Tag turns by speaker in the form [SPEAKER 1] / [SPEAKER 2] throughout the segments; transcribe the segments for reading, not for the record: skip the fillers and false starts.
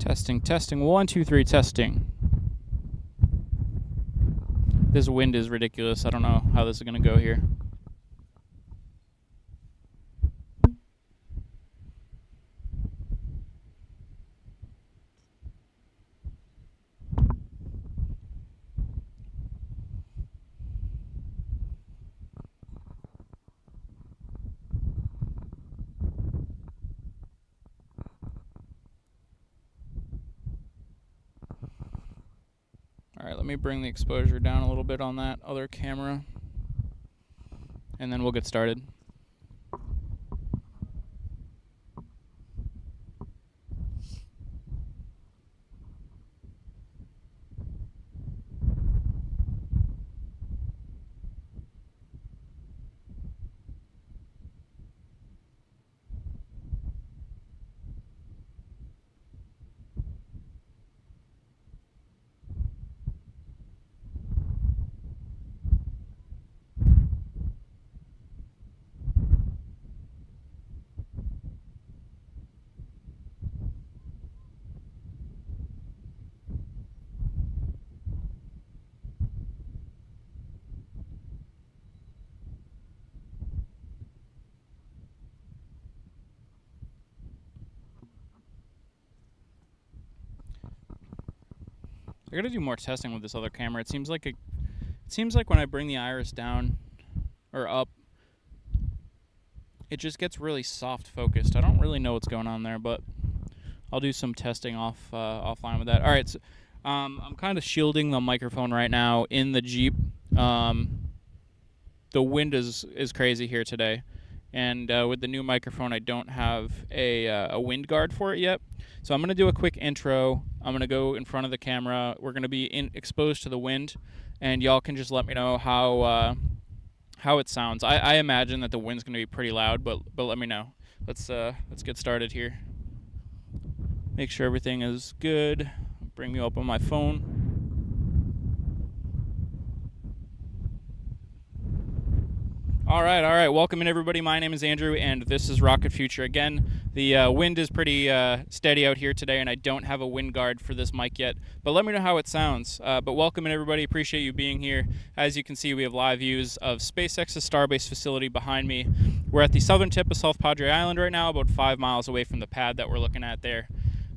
[SPEAKER 1] Testing, testing, 1, 2, 3, testing. This wind is ridiculous. I don't know how this is going to go here. Alright, let me bring the exposure down a little bit on that other camera, and then we'll get started. I gotta do more testing with this other camera. It seems like when I bring the iris down or up, it just gets really soft focused. I don't really know what's going on there, but I'll do some testing offline with that. All right, so, I'm kind of shielding the microphone right now in the Jeep. The wind is crazy here today, and with the new microphone, I don't have a wind guard for it yet. So I'm going to do a quick intro. I'm going to go in front of the camera. We're going to be exposed to the wind, and y'all can just let me know how it sounds. I imagine that the wind's going to be pretty loud, but let me know. Let's get started here. Make sure everything is good. Bring me up on my phone. All right. Welcome in, everybody. My name is Andrew, and this is Rocket Future. Again, the wind is pretty steady out here today, and I don't have a wind guard for this mic yet, but let me know how it sounds. But welcome in, everybody. Appreciate you being here. As you can see, we have live views of SpaceX's Starbase facility behind me. We're at the southern tip of South Padre Island right now, about 5 miles away from the pad that we're looking at there.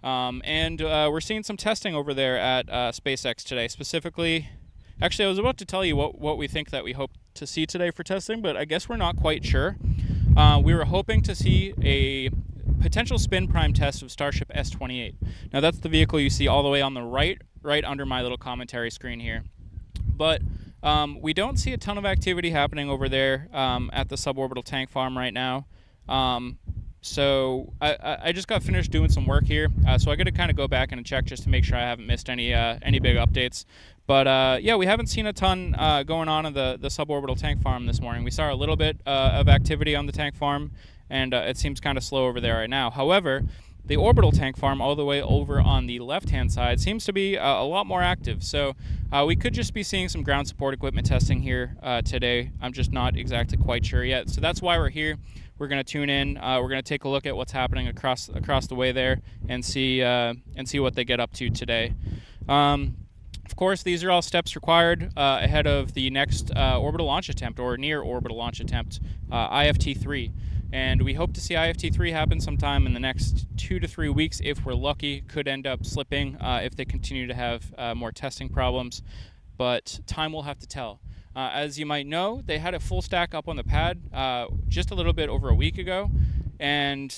[SPEAKER 1] And we're seeing some testing over there at SpaceX today. Specifically, actually, I was about to tell you what we think that we hope to see today for testing, but I guess we're not quite sure. We were hoping to see a potential spin prime test of Starship S28. Now, that's the vehicle you see all the way on the right under my little commentary screen here. But we don't see a ton of activity happening over there at the suborbital tank farm right now. So I just got finished doing some work here, so I got to kind of go back and check just to make sure I haven't missed any big updates. But yeah, we haven't seen a ton going on in the suborbital tank farm this morning. We saw a little bit of activity on the tank farm, and it seems kind of slow over there right now. However, the orbital tank farm all the way over on the left-hand side seems to be a lot more active. So we could just be seeing some ground support equipment testing here today. I'm just not exactly quite sure yet. So that's why we're here. We're going to tune in. We're going to take a look at what's happening across the way there and see what they get up to today. Of course, these are all steps required ahead of the next orbital launch attempt, or near orbital launch attempt, IFT-3. And we hope to see IFT-3 happen sometime in the next 2 to 3 weeks if we're lucky. Could end up slipping if they continue to have more testing problems, but time will have to tell. As you might know, they had a full stack up on the pad just a little bit over a week ago, and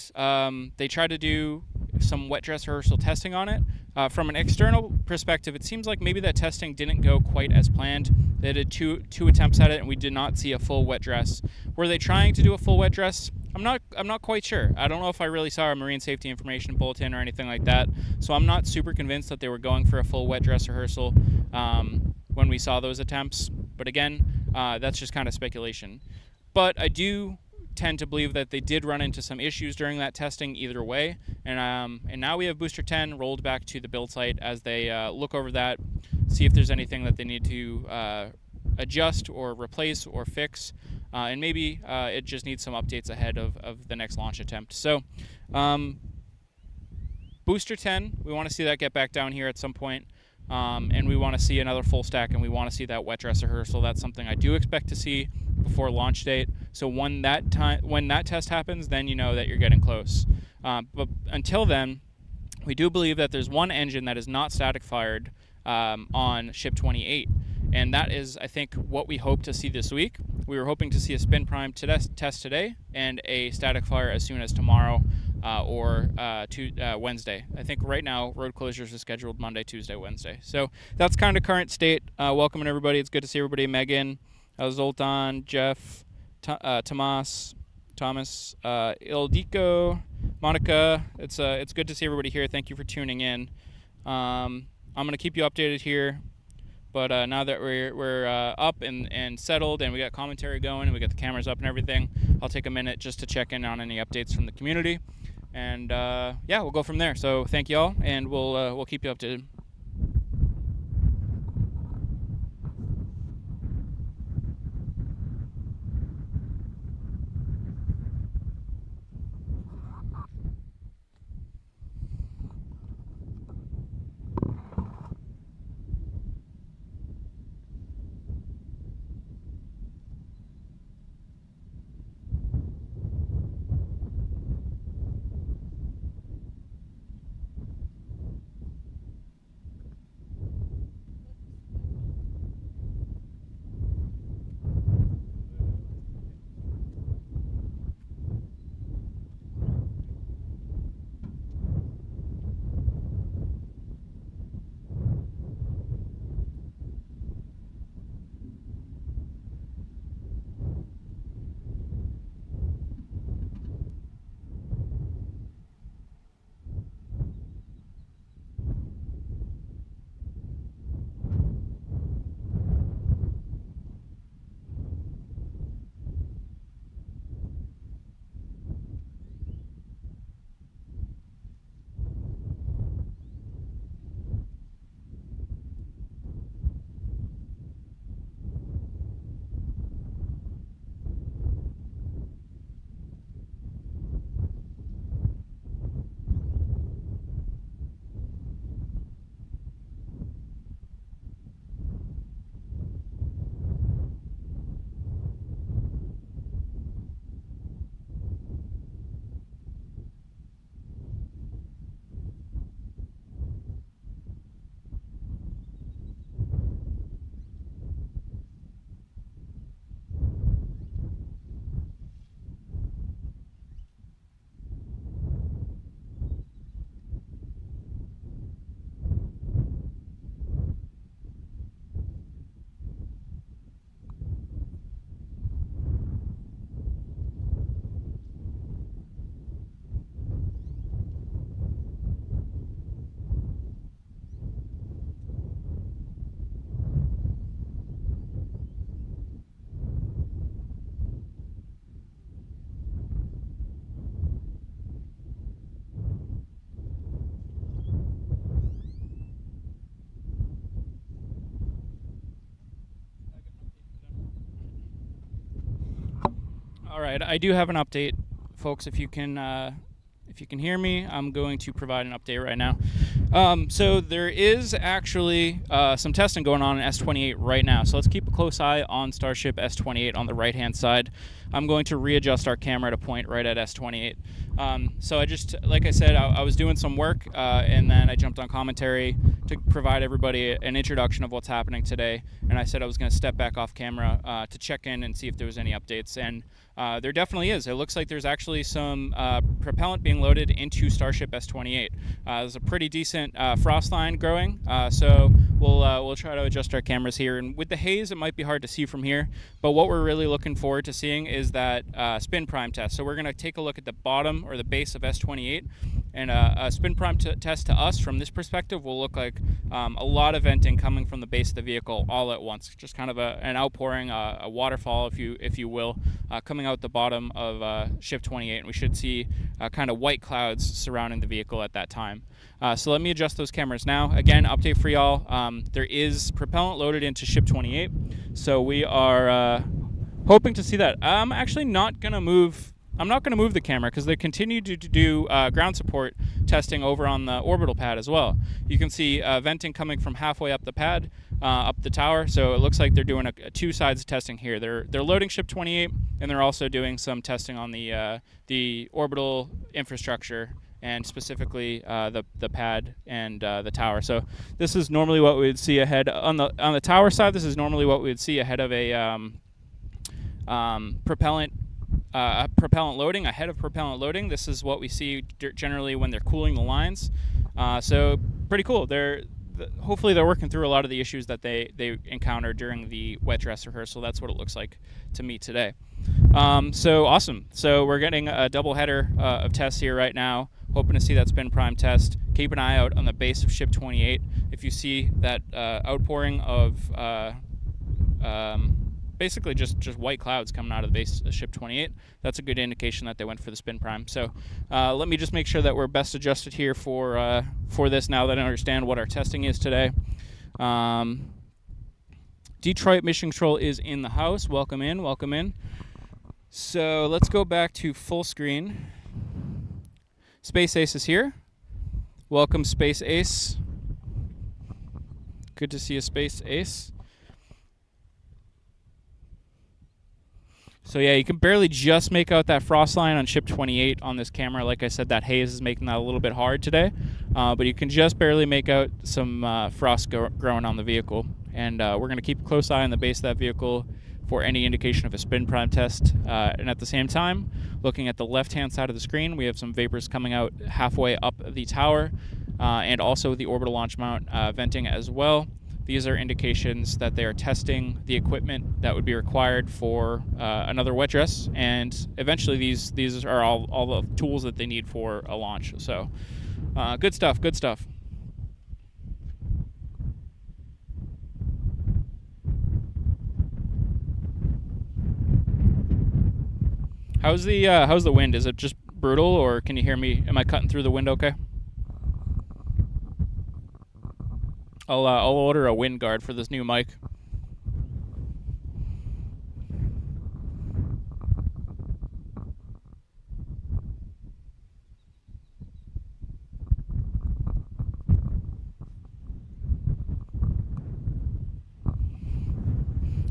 [SPEAKER 1] they tried to do some wet dress rehearsal testing on it. From an external perspective, it seems like maybe that testing didn't go quite as planned. They did two attempts at it, and we did not see a full wet dress. Were they trying to do a full wet dress? I'm not quite sure. I don't know if I really saw a marine safety information bulletin or anything like that, so I'm not super convinced that they were going for a full wet dress rehearsal when we saw those attempts. But again, that's just kind of speculation. But I do tend to believe that they did run into some issues during that testing either way, and now we have Booster 10 rolled back to the build site as they look over that, see if there's anything that they need to adjust or replace or fix, and maybe it just needs some updates ahead of the next launch attempt. So Booster 10, we want to see that get back down here at some point. And we want to see another full stack, and we want to see that wet dress rehearsal. That's something I do expect to see before launch date. So when that test happens, then you know that you're getting close. But until then, we do believe that there's one engine that is not static fired on Ship 28. And that is, I think, what we hope to see this week. We were hoping to see a spin prime test today and a static fire as soon as tomorrow or Wednesday. I think right now road closures are scheduled Monday, Tuesday, Wednesday. So that's kind of current state. Welcome everybody. It's good to see everybody. Megan, Zoltan, Jeff, Thomas, Ildiko, Monica. It's good to see everybody here. Thank you for tuning in. I'm going to keep you updated here. But now that we're up and settled, and we got commentary going, and we got the cameras up and everything, I'll take a minute just to check in on any updates from the community, and yeah, we'll go from there. So thank you all, and we'll keep you updated. All right, I do have an update, folks. If you can hear me, I'm going to provide an update right now. So there is actually some testing going on in S28 right now. So let's keep a close eye on Starship S28 on the right-hand side. I'm going to readjust our camera to point right at S28. So I just, like I said, I was doing some work, and then I jumped on commentary to provide everybody an introduction of what's happening today. And I said I was going to step back off camera to check in and see if there was any updates. And there definitely is. It looks like there's actually some propellant being loaded into Starship S28. There's a pretty decent frost line growing, so we'll try to adjust our cameras here. And with the haze, it might be hard to see from here, but what we're really looking forward to seeing is that spin prime test. So we're going to take a look at the bottom or the base of S28, and a spin prime test to us from this perspective will look like a lot of venting coming from the base of the vehicle all at once, just kind of an outpouring, a waterfall, if you will, coming out the bottom of Ship 28, and we should see kind of white clouds surrounding the vehicle at that time. So let me adjust those cameras now. Again, update for y'all. There is propellant loaded into Ship 28, so we are hoping to see that. I'm actually not going to move I'm not going to move the camera because they continue to do ground support testing over on the orbital pad as well. You can see venting coming from halfway up the pad, up the tower. So it looks like they're doing two sides of testing here. They're loading Ship 28, and they're also doing some testing on the orbital infrastructure, and specifically the pad and the tower. So this is normally what we would see ahead on the tower side. This is normally what we would see ahead of a propellant loading. Ahead of propellant loading, this is what we see generally when they're cooling the lines. So pretty cool. Hopefully they're working through a lot of the issues that they encountered during the wet dress rehearsal. That's what it looks like to me today. So awesome. So we're getting a double header of tests here right now. Hoping to see that spin prime test. Keep an eye out on the base of Ship 28. If you see that outpouring of basically just white clouds coming out of the base of Ship 28, that's a good indication that they went for the spin prime. So let me just make sure that we're best adjusted here for this now that I understand what our testing is today. Detroit Mission Control is in the house. Welcome in, welcome in. So let's go back to full screen. Space Ace is here. Welcome, Space Ace. Good to see you, Space Ace. So yeah, you can barely just make out that frost line on Ship 28 on this camera. Like I said, that haze is making that a little bit hard today. But you can just barely make out some frost growing on the vehicle. And we're going to keep a close eye on the base of that vehicle for any indication of a spin prime test. And at the same time, looking at the left-hand side of the screen, we have some vapors coming out halfway up the tower, and also the orbital launch mount venting as well. These are indications that they are testing the equipment that would be required for another wet dress, and eventually these are all the tools that they need for a launch. So good stuff, good stuff. How's the wind? Is it just brutal, or can you hear me? Am I cutting through the wind okay? I'll order a wind guard for this new mic.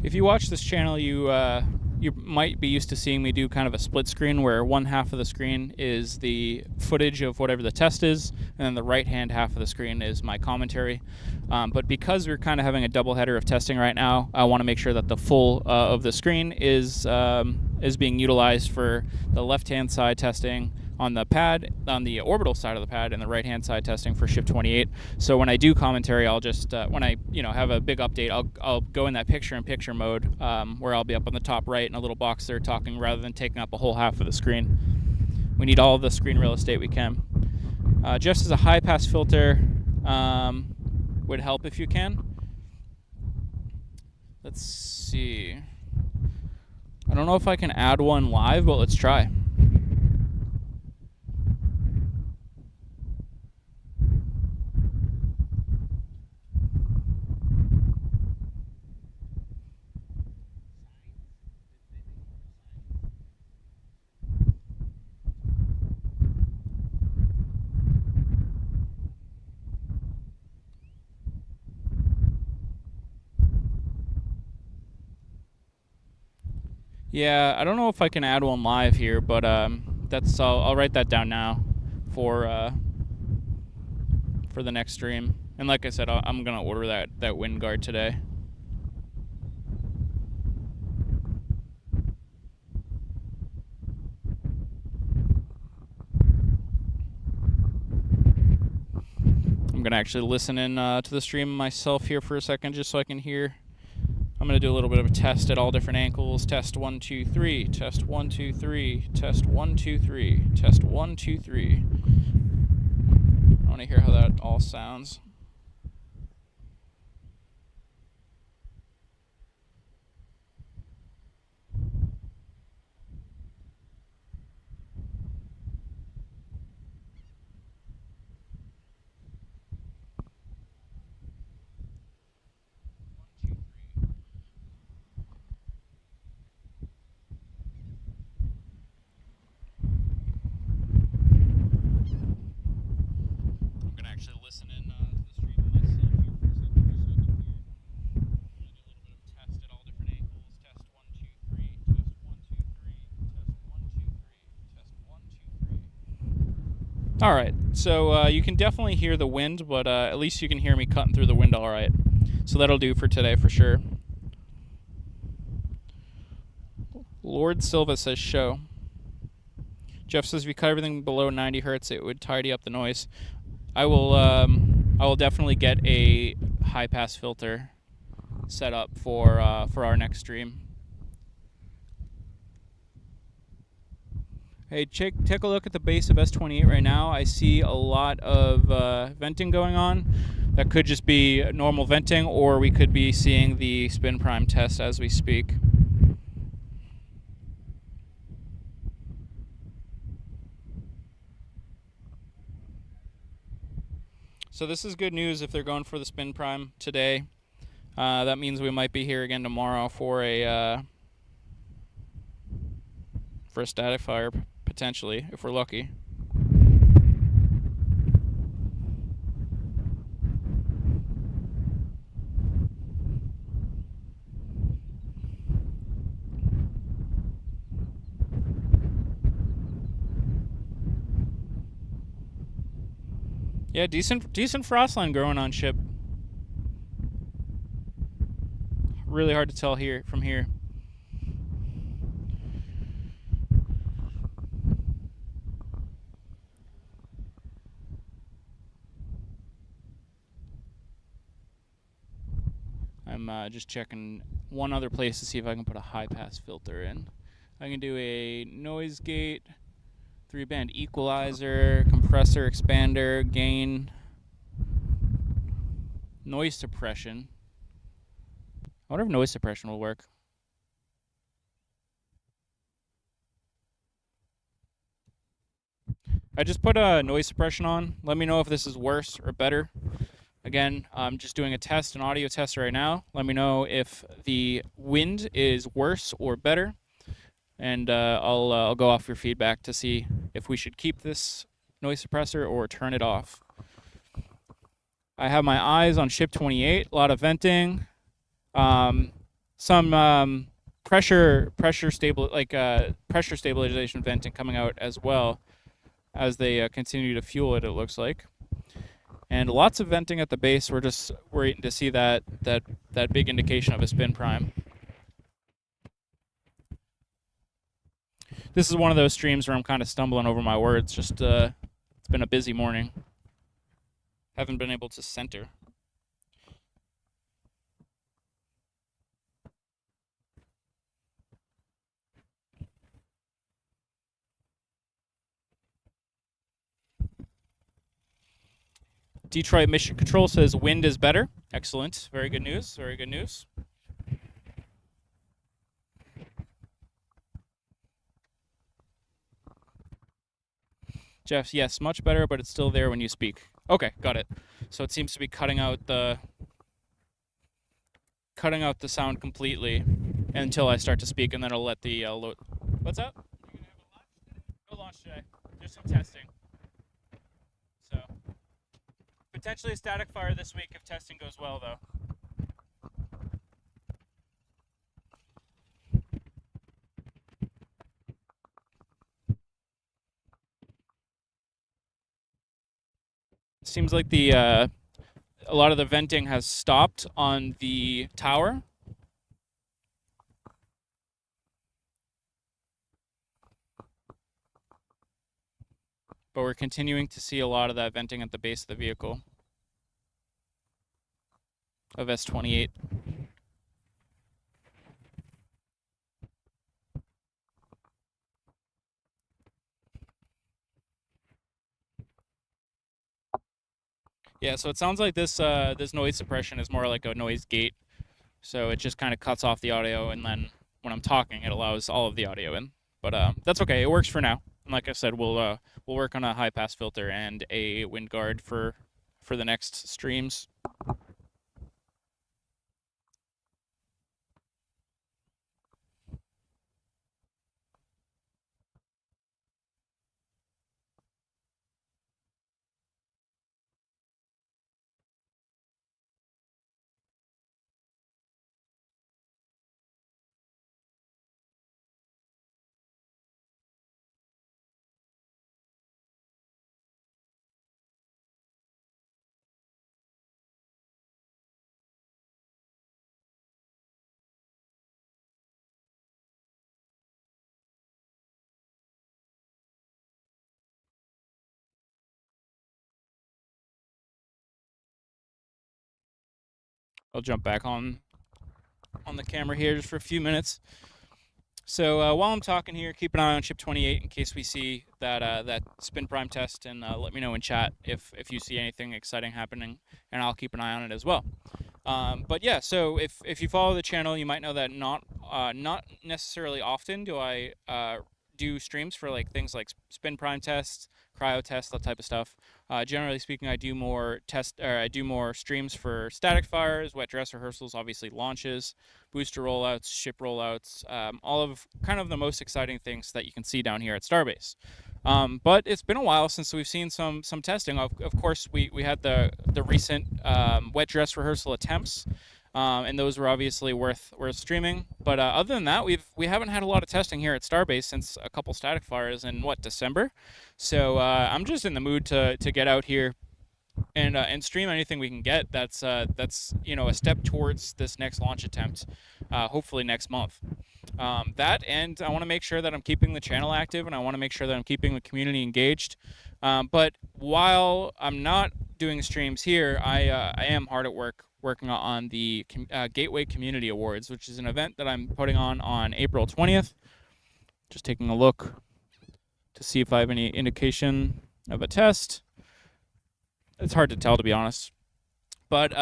[SPEAKER 1] If you watch this channel, you might be used to seeing me do kind of a split screen where one half of the screen is the footage of whatever the test is, and then the right-hand half of the screen is my commentary. But because we're kind of having a double header of testing right now, I want to make sure that the full of the screen is being utilized for the left-hand side testing on the pad, on the orbital side of the pad, and the right-hand side testing for Ship 28. So when I do commentary, I'll just when I have a big update, I'll go in that picture-in-picture mode where I'll be up on the top right in a little box there talking, rather than taking up a whole half of the screen. We need all of the screen real estate we can. Just as a high-pass filter would help if you can. Let's see. I don't know if I can add one live, but let's try. Yeah, I don't know if I can add one live here, but I'll write that down now for the next stream. And like I said, I'm gonna order that wind guard today. I'm gonna actually listen in to the stream myself here for a second, just so I can hear. I'm going to do a little bit of a test at all different angles. Test 1, 2, 3. Test 1, 2, 3. Test 1, 2, 3. Test 1, 2, 3. I want to hear how that all sounds. actually listen in to the stream myself here for a second, just so I can hear. I'm gonna do a little bit of a test at all different angles. Test 1, 2, 3. Test 1, 2, 3. Test 1, 2, 3. Test 1, 2, 3. All right, so you can definitely hear the wind, but at least you can hear me cutting through the wind all right. So that'll do for today for sure. Lord Silva says show. Jeff says if you cut everything below 90 hertz, it would tidy up the noise. I will definitely get a high pass filter set up for our next stream. Hey, take a look at the base of S28 right now. I see a lot of venting going on. That could just be normal venting, or we could be seeing the spin prime test as we speak. So this is good news if they're going for the spin prime today. That means we might be here again tomorrow for a static fire, potentially, if we're lucky. Yeah, decent frost line growing on ship. Really hard to tell here from here. I'm just checking one other place to see if I can put a high pass filter in. I can do a noise gate, 3-band equalizer, compressor, expander, gain, noise suppression. I wonder if noise suppression will work. I just put a noise suppression on. Let me know if this is worse or better. Again, I'm just doing a test, an audio test right now. Let me know if the wind is worse or better, and I'll go off your feedback to see if we should keep this noise suppressor or turn it off. I have my eyes on ship 28. A lot of venting, some pressure stabilization venting coming out as well as they continue to fuel it. It looks like. And lots of venting at the base. We're just waiting to see that big indication of a spin prime. This is one of those streams where I'm kind of stumbling over my words. Just it's been a busy morning. Haven't been able to center. Detroit Mission Control says wind is better. Excellent. Very good news. Very good news. Jeff, yes, much better, but it's still there when you speak. Okay, got it. So it seems to be cutting out the sound completely until I start to speak, and then it'll let the load. What's up? No launch today. Just some testing. So potentially a static fire this week if testing goes well, though. Seems like a lot of the venting has stopped on the tower. But we're continuing to see a lot of that venting at the base of the vehicle of S28. Yeah, so it sounds like this noise suppression is more like a noise gate. So it just kind of cuts off the audio, and then when I'm talking, it allows all of the audio in. But that's okay. It works for now. And like I said, we'll work on a high pass filter and a wind guard for the next streams. I'll jump back on the camera here just for a few minutes. So while I'm talking here, keep an eye on Ship 28 in case we see that spin prime test, and let me know in chat if you see anything exciting happening, and I'll keep an eye on it as well. But yeah, so if you follow the channel, you might know that not necessarily often do I do streams for like things like spin prime tests, cryo tests, that type of stuff. Generally speaking, I do more streams for static fires, wet dress rehearsals, obviously launches, booster rollouts, ship rollouts, all of kind of the most exciting things that you can see down here at Starbase. But it's been a while since we've seen some testing. Of course, we had the recent wet dress rehearsal attempts, and those were obviously worth streaming. But other than that, we haven't had a lot of testing here at Starbase since a couple static fires in December. So I'm just in the mood to get out here and stream anything we can get. That's a step towards this next launch attempt, hopefully next month. That, and I want to make sure that I'm keeping the channel active, and I want to make sure that I'm keeping the community engaged. But while I'm not doing streams here, I am hard at work working on the Gateway Community Awards, which is an event that I'm putting on April 20th. Just taking a look to see if I have any indication of a test. It's hard to tell, to be honest. But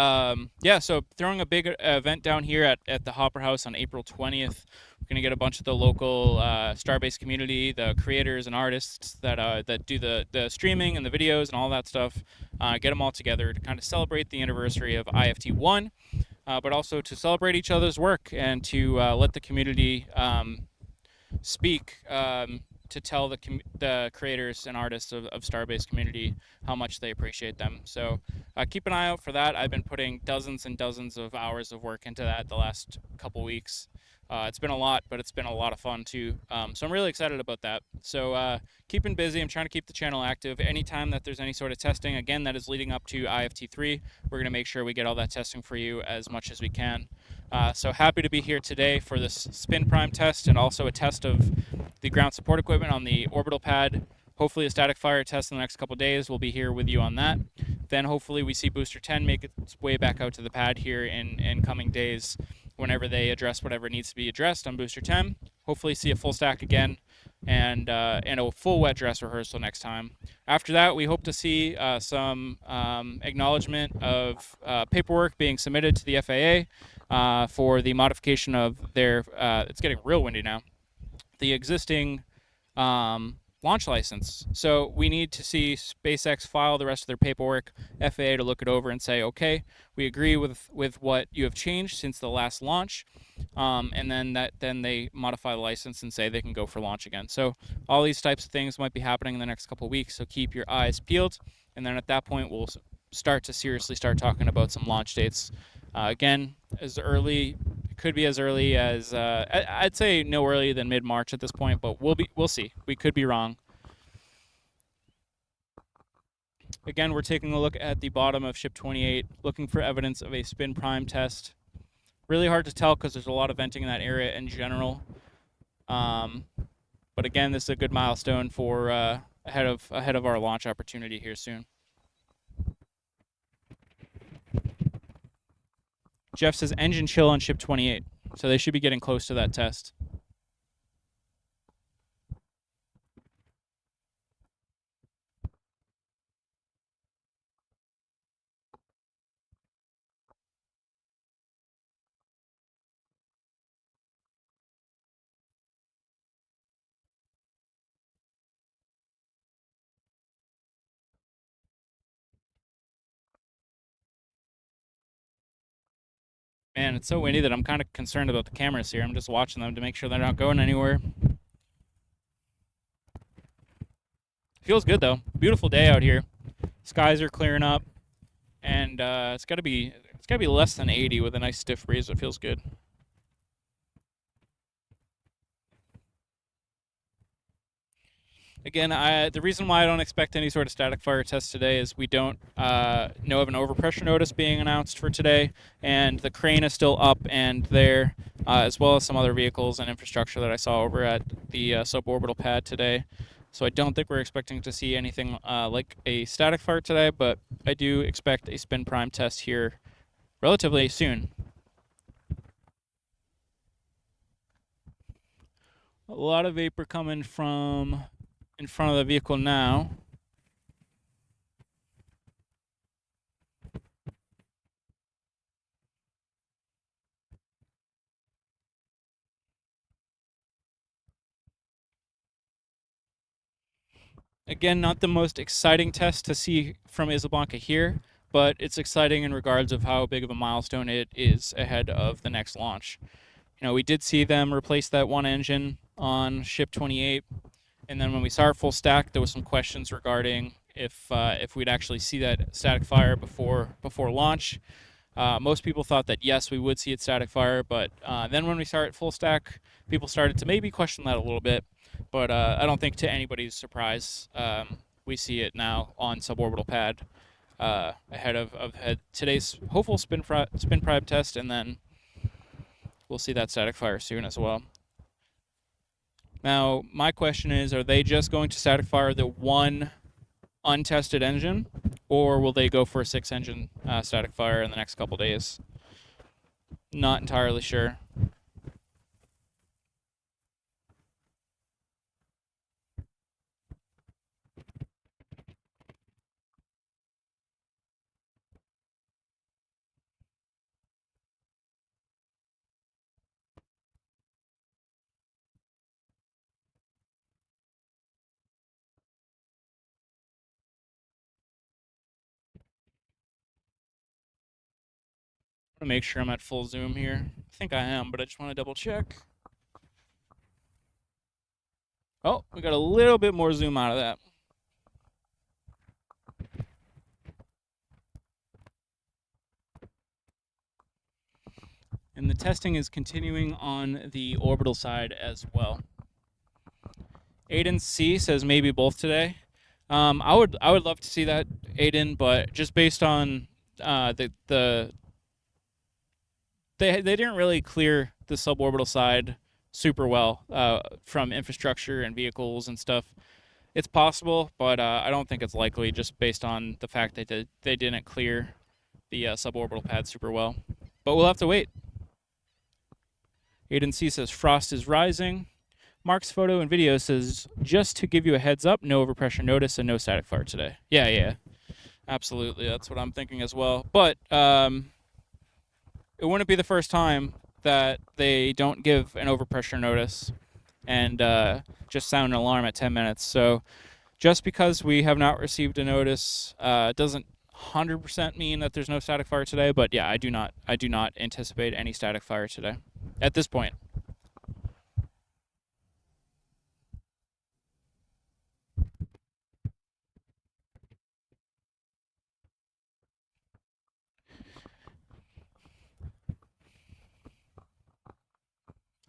[SPEAKER 1] yeah, so throwing a big event down here at the Hopper House on April 20th. We're going to get a bunch of the local Starbase community, the creators and artists that do the streaming and the videos and all that stuff, get them all together to kind of celebrate the anniversary of IFT1, but also to celebrate each other's work and to let the community speak, to tell the creators and artists of Starbase community how much they appreciate them. So keep an eye out for that. I've been putting dozens and dozens of hours of work into that the last couple weeks. It's been a lot, but it's been a lot of fun too. So I'm really excited about that. So keeping busy. I'm trying to keep the channel active. Anytime that there's any sort of testing, again, that is leading up to IFT3, we're going to make sure we get all that testing for you as much as we can. So happy to be here today for this spin prime test, and also a test of the ground support equipment on the orbital pad. Hopefully a static fire test in the next couple of days. We'll be here with you on that. Then hopefully we see Booster 10 make its way back out to the pad here in coming days, whenever they address whatever needs to be addressed on Booster 10. Hopefully see a full stack again, and a full wet dress rehearsal next time. After that, we hope to see some acknowledgement of paperwork being submitted to the FAA for the modification of their, it's getting real windy now, the existing launch license. So we need to see SpaceX file the rest of their paperwork, FAA to look it over and say, okay, we agree with what you have changed since the last launch, and then they modify the license and say they can go for launch again. So all these types of things might be happening in the next couple of weeks, so keep your eyes peeled, and then at that point we'll start to seriously start talking about some launch dates. Again, as early, could be as early as I'd say no earlier than mid-March at this point, but we'll see. We could be wrong. Again, we're taking a look at the bottom of Ship 28, looking for evidence of a spin prime test. Really hard to tell because there's a lot of venting in that area in general. But again, this is a good milestone for ahead of our launch opportunity here soon. Jeff says engine chill on Ship 28, so they should be getting close to that test. Man, it's so windy that I'm kind of concerned about the cameras here. I'm just watching them to make sure they're not going anywhere. Feels good though. Beautiful day out here. Skies are clearing up, and it's got to be less than 80 with a nice stiff breeze. It feels good. Again, the reason why I don't expect any sort of static fire test today is we don't know of an overpressure notice being announced for today, and the crane is still up and there, as well as some other vehicles and infrastructure that I saw over at the suborbital pad today. So I don't think we're expecting to see anything like a static fire today, but I do expect a spin prime test here relatively soon. A lot of vapor coming from in front of the vehicle now. Again, not the most exciting test to see from Isla Blanca here, but it's exciting in regards of how big of a milestone it is ahead of the next launch. We did see them replace that one engine on Ship 28, and then when we saw it full stack, there was some questions regarding if we'd actually see that static fire before launch. Most people thought that yes, we would see it static fire, but then when we saw it full stack, people started to maybe question that a little bit. But I don't think to anybody's surprise, we see it now on suborbital pad ahead of today's hopeful spin prime test, and then we'll see that static fire soon as well. Now, my question is, are they just going to static fire the one untested engine, or will they go for a 6-engine static fire in the next couple days? Not entirely sure. I'm gonna make sure I'm at full zoom here. I think I am, but I just want to double check. Oh, we got a little bit more zoom out of that. And the testing is continuing on the orbital side as well. Aiden C says maybe both today. I would love to see that, Aiden, but just based on they didn't really clear the suborbital side super well from infrastructure and vehicles and stuff. It's possible, but I don't think it's likely, just based on the fact that they didn't clear the suborbital pad super well. But we'll have to wait. Aiden C says frost is rising. Mark's photo and video says, just to give you a heads up, no overpressure notice and no static fire today. Yeah, absolutely. That's what I'm thinking as well. But it wouldn't be the first time that they don't give an overpressure notice and just sound an alarm at 10 minutes. So just because we have not received a notice doesn't 100% mean that there's no static fire today. But yeah, I do not anticipate any static fire today at this point.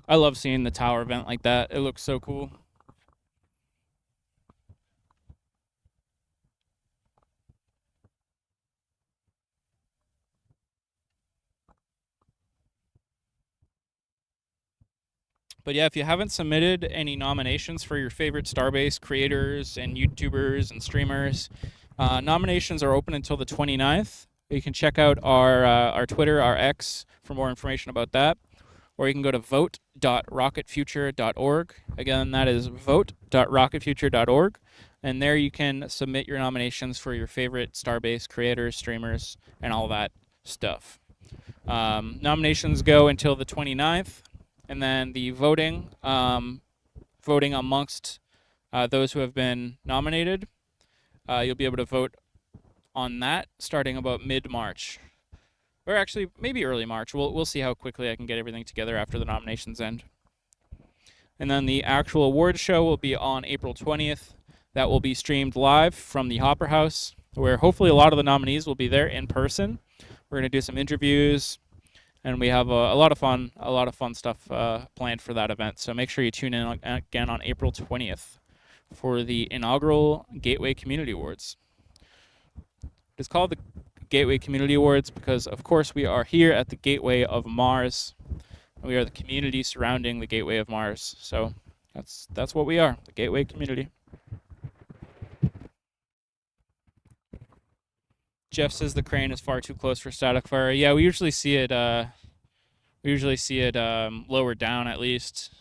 [SPEAKER 1] I love seeing the tower vent like that. It looks so cool. But yeah, if you haven't submitted any nominations for your favorite Starbase creators and YouTubers and streamers, nominations are open until the 29th. You can check out our Twitter, our X, for more information about that. Or you can go to vote.rocketfuture.org. Again, that is vote.rocketfuture.org. And there you can submit your nominations for your favorite Starbase creators, streamers, and all that stuff. Nominations go until the 29th. And then the voting amongst those who have been nominated, you'll be able to vote on that starting about mid-March. Or actually, maybe early March. We'll see how quickly I can get everything together after the nominations end. And then the actual awards show will be on April 20th. That will be streamed live from the Hopper House, where hopefully a lot of the nominees will be there in person. We're going to do some interviews, and we have a lot of fun stuff planned for that event. So make sure you tune in again on April 20th for the inaugural Gateway Community Awards. It's called the Gateway Community Awards because, of course, we are here at the Gateway of Mars. We are the community surrounding the Gateway of Mars. So that's what we are, the Gateway community. Jeff says the crane is far too close for static fire. Yeah, we usually see it. Lower down at least.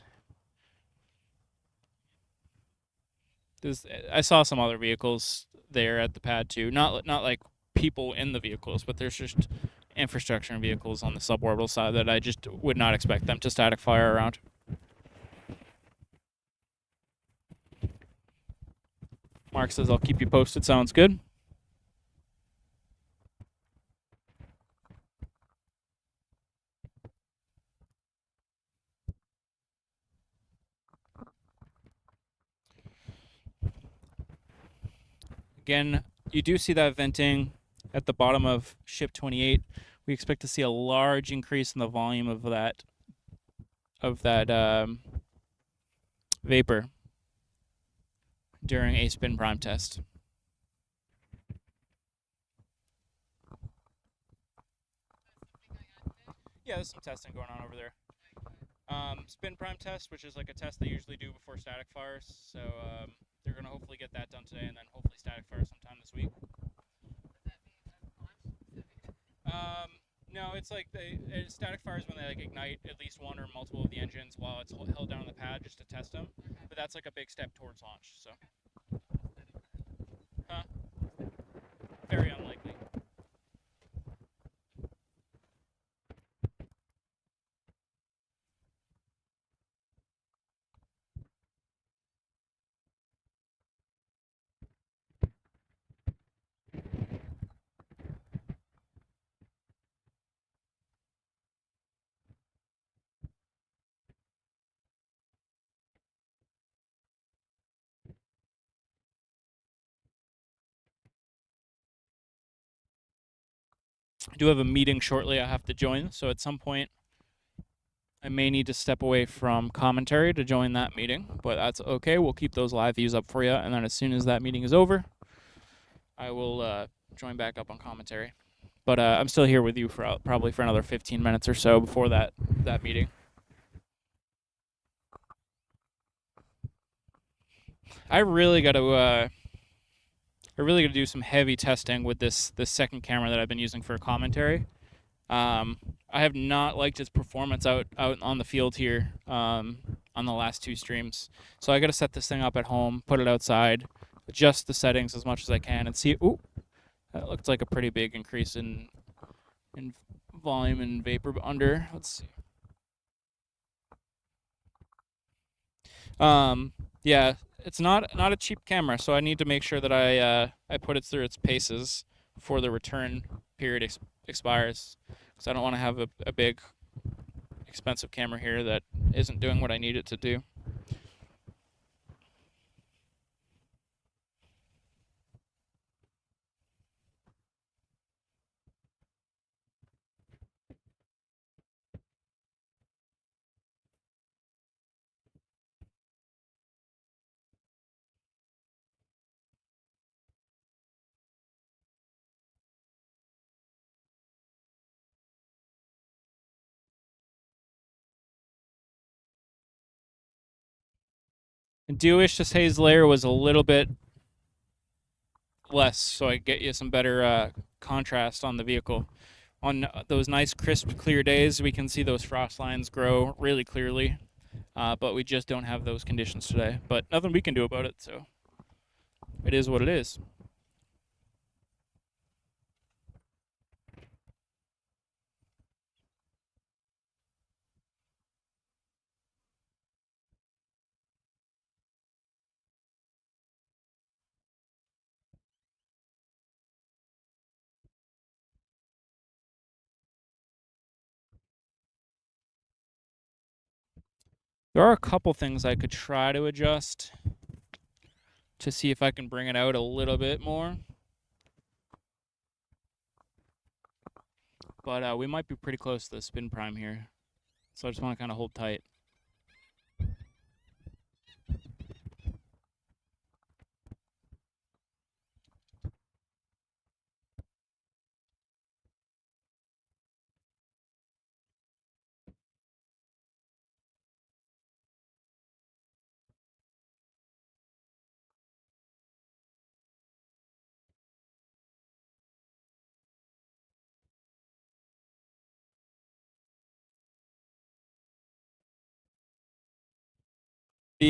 [SPEAKER 1] I saw some other vehicles there at the pad too. Not like people in the vehicles, but there's just infrastructure and vehicles on the suborbital side that I just would not expect them to static fire around. Mark says I'll keep you posted. Sounds good. Again, you do see that venting at the bottom of ship 28. We expect to see a large increase in the volume of that vapor during a spin prime test. Yeah, there's some testing going on over there. Spin prime test, which is like a test they usually do before static fires. So they're going to hopefully get that done today, and then hopefully static fire sometime this week. No, it's like static fires when they like ignite at least one or multiple of the engines while it's held down on the pad just to test them. But that's like a big step towards launch. So, very unlikely. I do have a meeting shortly I have to join, so at some point I may need to step away from commentary to join that meeting, but that's okay. We'll keep those live views up for you, and then as soon as that meeting is over, I will join back up on commentary. But I'm still here with you for probably for another 15 minutes or so before that meeting. I really got to do some heavy testing with this second camera that I've been using for commentary. I have not liked its performance out on the field here on the last two streams. So I got to set this thing up at home, put it outside, adjust the settings as much as I can, and see. Ooh, that looked like a pretty big increase in volume and vapor under. Let's see. Yeah, it's not a cheap camera, so I need to make sure that I put it through its paces before the return period expires. Because I don't want to have a big, expensive camera here that isn't doing what I need it to do. And do wish this haze layer was a little bit less, so I get you some better contrast on the vehicle. On those nice, crisp, clear days, we can see those frost lines grow really clearly, but we just don't have those conditions today. But nothing we can do about it, so it is what it is. There are a couple things I could try to adjust to see if I can bring it out a little bit more. But we might be pretty close to the spin prime here. So I just want to kind of hold tight.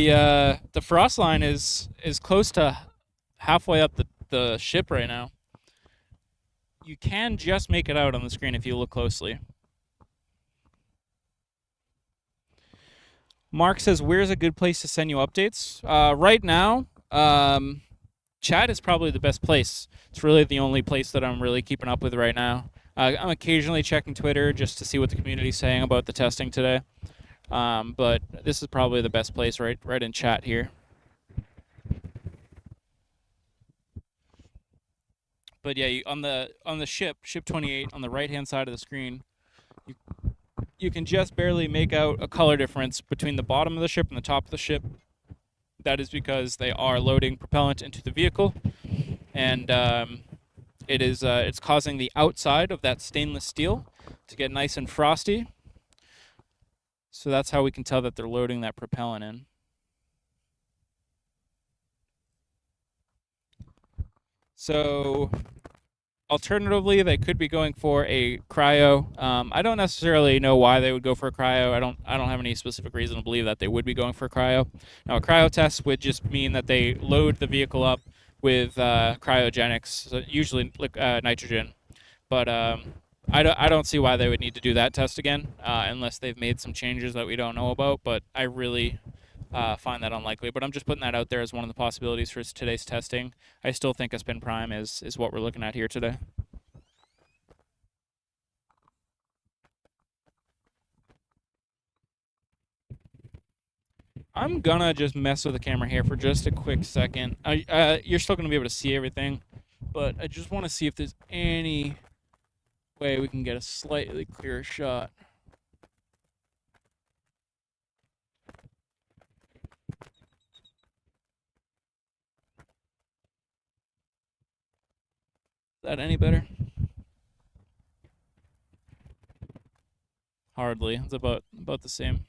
[SPEAKER 1] The frost line is close to halfway up the ship right now. You can just make it out on the screen if you look closely. Mark says, "Where's a good place to send you updates?" Right now, chat is probably the best place. It's really the only place that I'm really keeping up with right now. I'm occasionally checking Twitter just to see what the community's saying about the testing today. But this is probably the best place, right in chat here. But yeah, on the ship 28 on the right hand side of the screen, you can just barely make out a color difference between the bottom of the ship and the top of the ship. That is because they are loading propellant into the vehicle, and it's causing the outside of that stainless steel to get nice and frosty. So that's how we can tell that they're loading that propellant in. So alternatively, they could be going for a cryo. I don't necessarily know why they would go for a cryo. I don't have any specific reason to believe that they would be going for a cryo. Now, a cryo test would just mean that they load the vehicle up with cryogenics, so usually nitrogen. But I don't see why they would need to do that test again, unless they've made some changes that we don't know about. But I really find that unlikely. But I'm just putting that out there as one of the possibilities for today's testing. I still think a spin prime is what we're looking at here today. I'm gonna just mess with the camera here for just a quick second. You're still gonna be able to see everything, but I just want to see if there's any way we can get a slightly clearer shot. Is that any better? Hardly. It's about the same.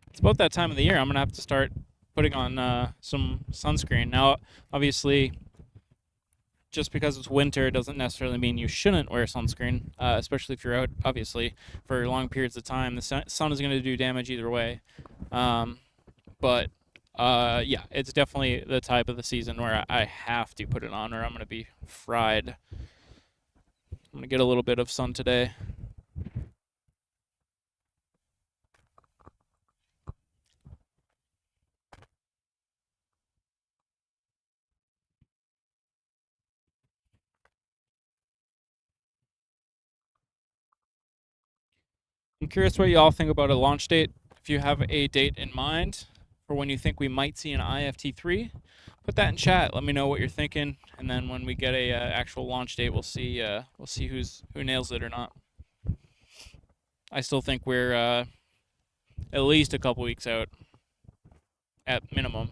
[SPEAKER 1] It's about that time of the year. I'm gonna have to start putting on some sunscreen. Now, obviously, just because it's winter doesn't necessarily mean you shouldn't wear sunscreen, especially if you're out, obviously, for long periods of time. The sun is going to do damage either way. But yeah, it's definitely the type of the season where I have to put it on or I'm going to be fried. I'm going to get a little bit of sun today. I'm curious what you all think about a launch date. If you have a date in mind for when you think we might see an IFT3, put that in chat. Let me know what you're thinking, and then when we get a actual launch date, we'll see who nails it or not. I still think we're at least a couple weeks out, at minimum.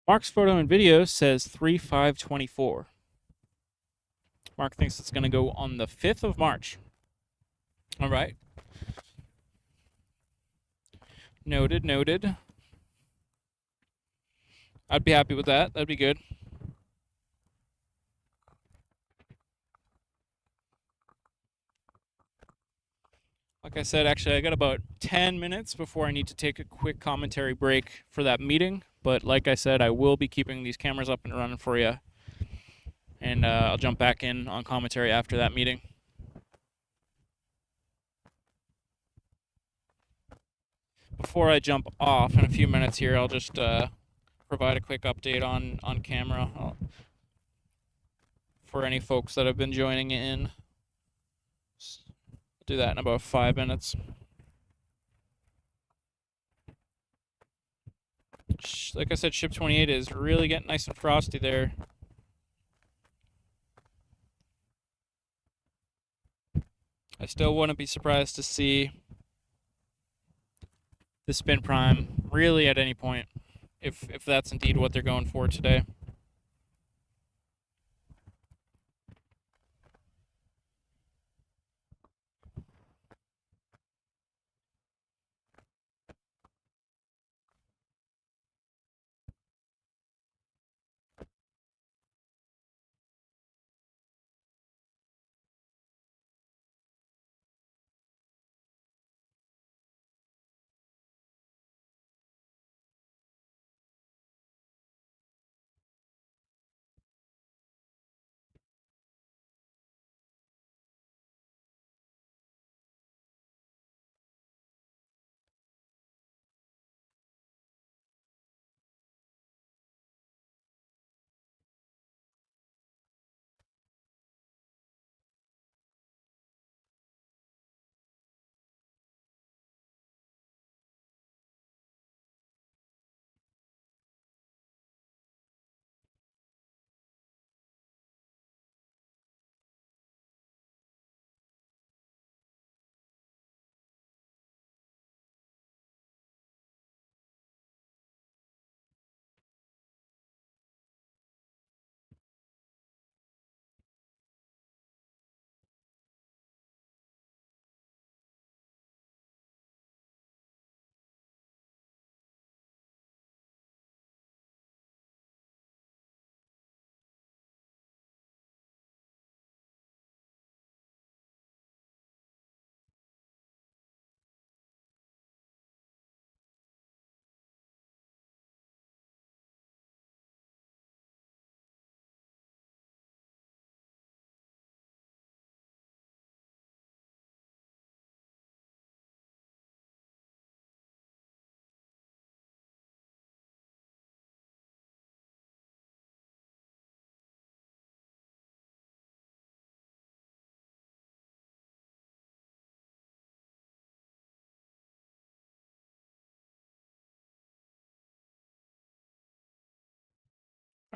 [SPEAKER 1] Mark's photo and video says 3/5/24. Mark thinks it's going to go on the 5th of March. All right. Noted, noted. I'd be happy with that. That'd be good. Like I said, actually, I got about 10 minutes before I need to take a quick commentary break for that meeting. But like I said, I will be keeping these cameras up and running for you. And I'll jump back in on commentary after that meeting. Before I jump off in a few minutes here, I'll just provide a quick update on camera for any folks that have been joining in. I'll do that in about 5 minutes. Like I said, Ship 28 is really getting nice and frosty there. I still wouldn't be surprised to see the spin prime really at any point, if that's indeed what they're going for today.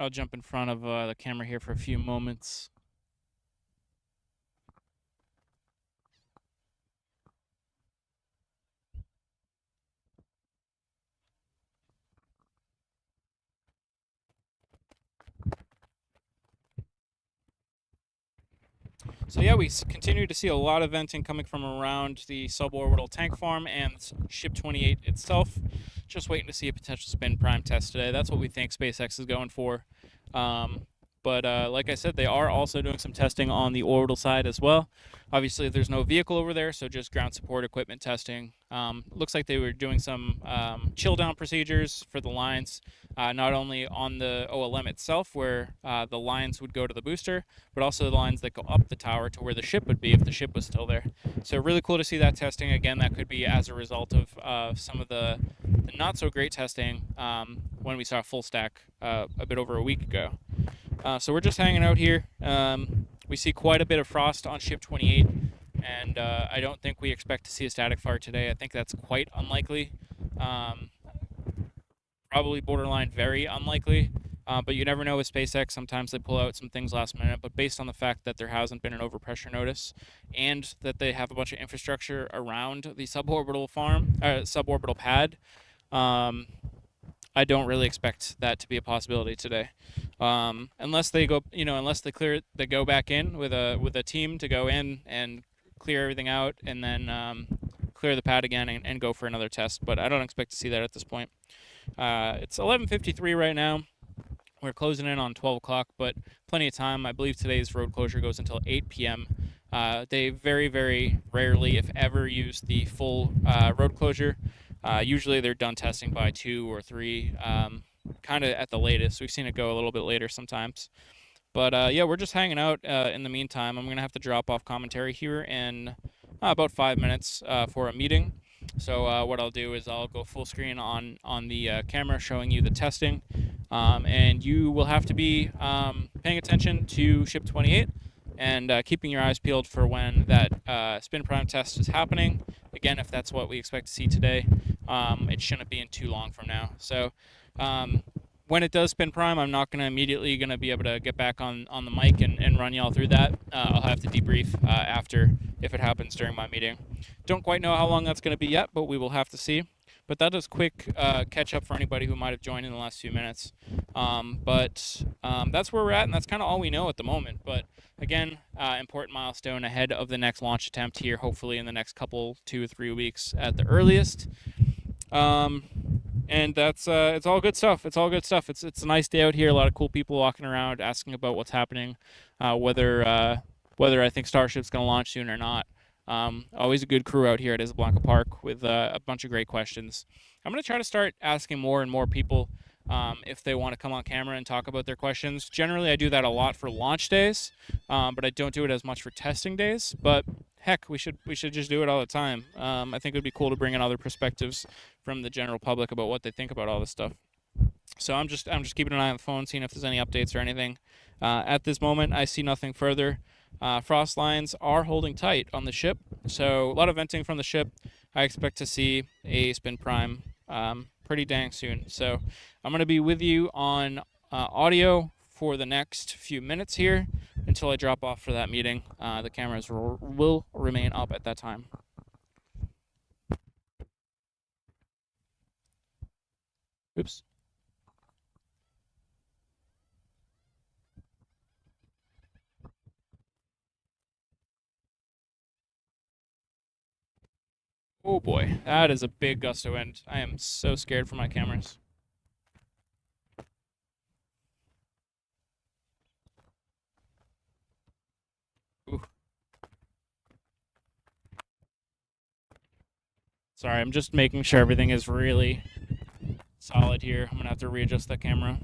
[SPEAKER 1] I'll jump in front of the camera here for a few moments. So yeah, we continue to see a lot of venting coming from around the suborbital tank farm and Ship 28 itself. Just waiting to see a potential spin prime test today. That's what we think SpaceX is going for. But like I said, they are also doing some testing on the orbital side as well. Obviously, there's no vehicle over there, so just ground support equipment testing. Looks like they were doing some chill down procedures for the lines, not only on the OLM itself, where the lines would go to the booster, but also the lines that go up the tower to where the ship would be if the ship was still there. So really cool to see that testing. Again, that could be as a result of some of the not so great testing when we saw full stack a bit over a week ago. So we're just hanging out here. We see quite a bit of frost on Ship 28, and I don't think we expect to see a static fire today. I think that's quite unlikely. Probably borderline very unlikely. But you never know with SpaceX. Sometimes they pull out some things last minute. But based on the fact that there hasn't been an overpressure notice, and that they have a bunch of infrastructure around the suborbital farm, suborbital pad, I don't really expect that to be a possibility today, unless they go, unless they go back in with a team to go in and clear everything out, and then clear the pad again and go for another test. But I don't expect to see that at this point. It's 11:53 right now. We're closing in on 12 o'clock, but plenty of time. I believe today's road closure goes until 8 p.m. They very, very rarely, if ever, use the full road closure. Usually they're done testing by 2 or 3, kind of at the latest. We've seen it go a little bit later sometimes. But yeah, we're just hanging out in the meantime. I'm going to have to drop off commentary here in about 5 minutes for a meeting. So what I'll do is I'll go full screen on the camera showing you the testing, and you will have to be paying attention to Ship 28 and keeping your eyes peeled for when that spin prime test is happening. Again, if that's what we expect to see today, it shouldn't be in too long from now. So when it does spin prime, I'm not immediately going to be able to get back on the mic and run y'all through that. I'll have to debrief after if it happens during my meeting. Don't quite know how long that's going to be yet, but we will have to see. But that is quick catch up for anybody who might have joined in the last few minutes. But that's where we're at, and that's kind of all we know at the moment. But again, important milestone ahead of the next launch attempt here, hopefully in the next couple, 2 or 3 weeks at the earliest. And that's it's all good stuff. It's all good stuff. It's a nice day out here. A lot of cool people walking around asking about what's happening, whether I think Starship's going to launch soon or not. Always a good crew out here at Isla Park with a bunch of great questions. I'm going to try to start asking more and more people if they want to come on camera and talk about their questions. Generally, I do that a lot for launch days, but I don't do it as much for testing days. But heck, we should just do it all the time. I think it would be cool to bring in other perspectives from the general public about what they think about all this stuff. So I'm just keeping an eye on the phone, seeing if there's any updates or anything. At this moment, I see nothing further. Frost lines are holding tight on the ship, so a lot of venting from the ship. I expect to see a spin prime pretty dang soon. So I'm going to be with you on audio for the next few minutes here until I drop off for that meeting. The cameras will remain up at that time. Oops. Oh boy, that is a big gust of wind. I am so scared for my cameras. Ooh. Sorry, I'm just making sure everything is really solid here. I'm gonna have to readjust that camera.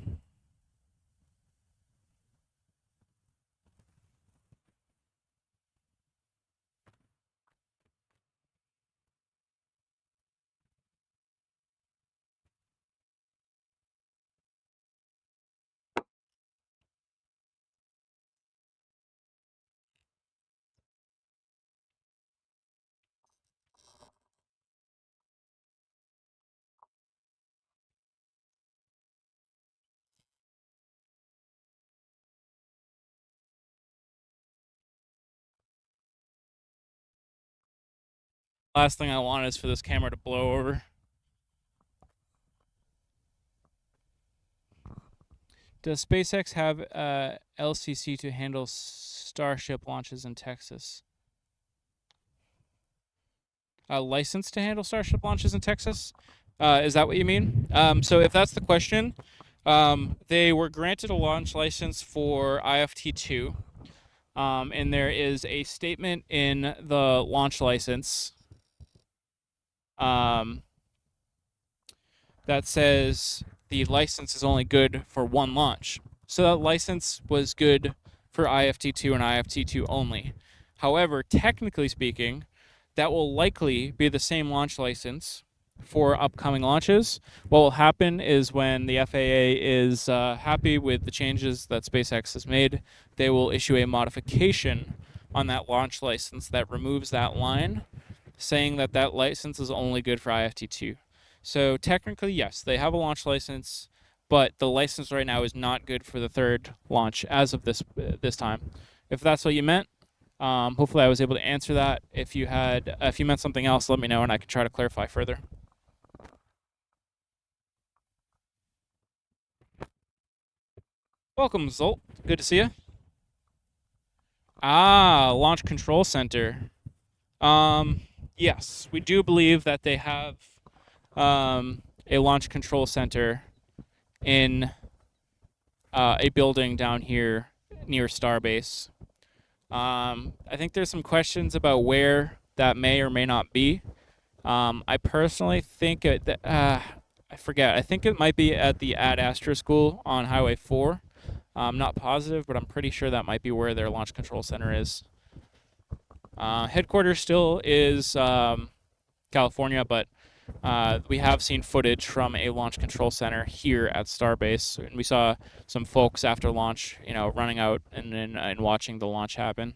[SPEAKER 1] Last thing I want is for this camera to blow over. Does SpaceX have LCC to handle Starship launches in Texas? A license to handle Starship launches in Texas? Is that what you mean? So if that's the question, they were granted a launch license for IFT2, and there is a statement in the launch license that says the license is only good for one launch. So that license was good for IFT2 and IFT2 only. However, technically speaking, that will likely be the same launch license for upcoming launches. What will happen is when the FAA is happy with the changes that SpaceX has made, they will issue a modification on that launch license that removes that line, saying that that license is only good for IFT2. So technically, yes, they have a launch license, but the license right now is not good for the third launch as of this time. If that's what you meant, hopefully I was able to answer that. If you meant something else, let me know and I can try to clarify further. Welcome, Zolt. Good to see you. Ah, Launch Control Center. Um, yes, we do believe that they have a launch control center in a building down here near Starbase. I think there's some questions about where that may or may not be. I personally think I forget. I think it might be at the Ad Astra School on Highway 4. I'm not positive, but I'm pretty sure that might be where their launch control center is. Headquarters still is California, but we have seen footage from a launch control center here at Starbase, and we saw some folks after launch, running out and watching the launch happen.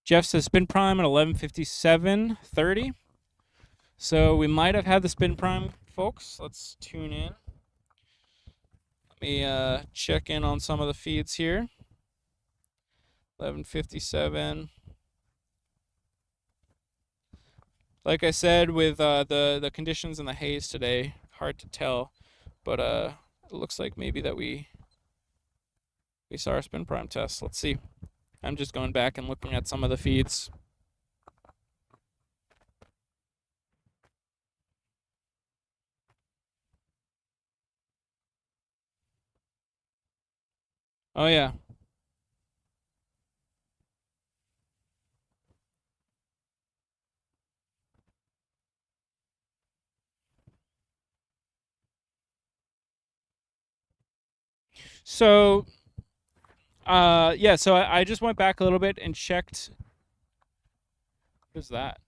[SPEAKER 1] Jeff says spin prime at 11:57:30. So we might have had the spin prime, folks. Let's tune in. Let me check in on some of the feeds here. 11:57. Like I said, with the conditions and the haze today, hard to tell, but it looks like maybe that we saw our spin prime test. Let's see. I'm just going back and looking at some of the feeds. Oh yeah. So yeah, so I just went back a little bit and checked. What is that?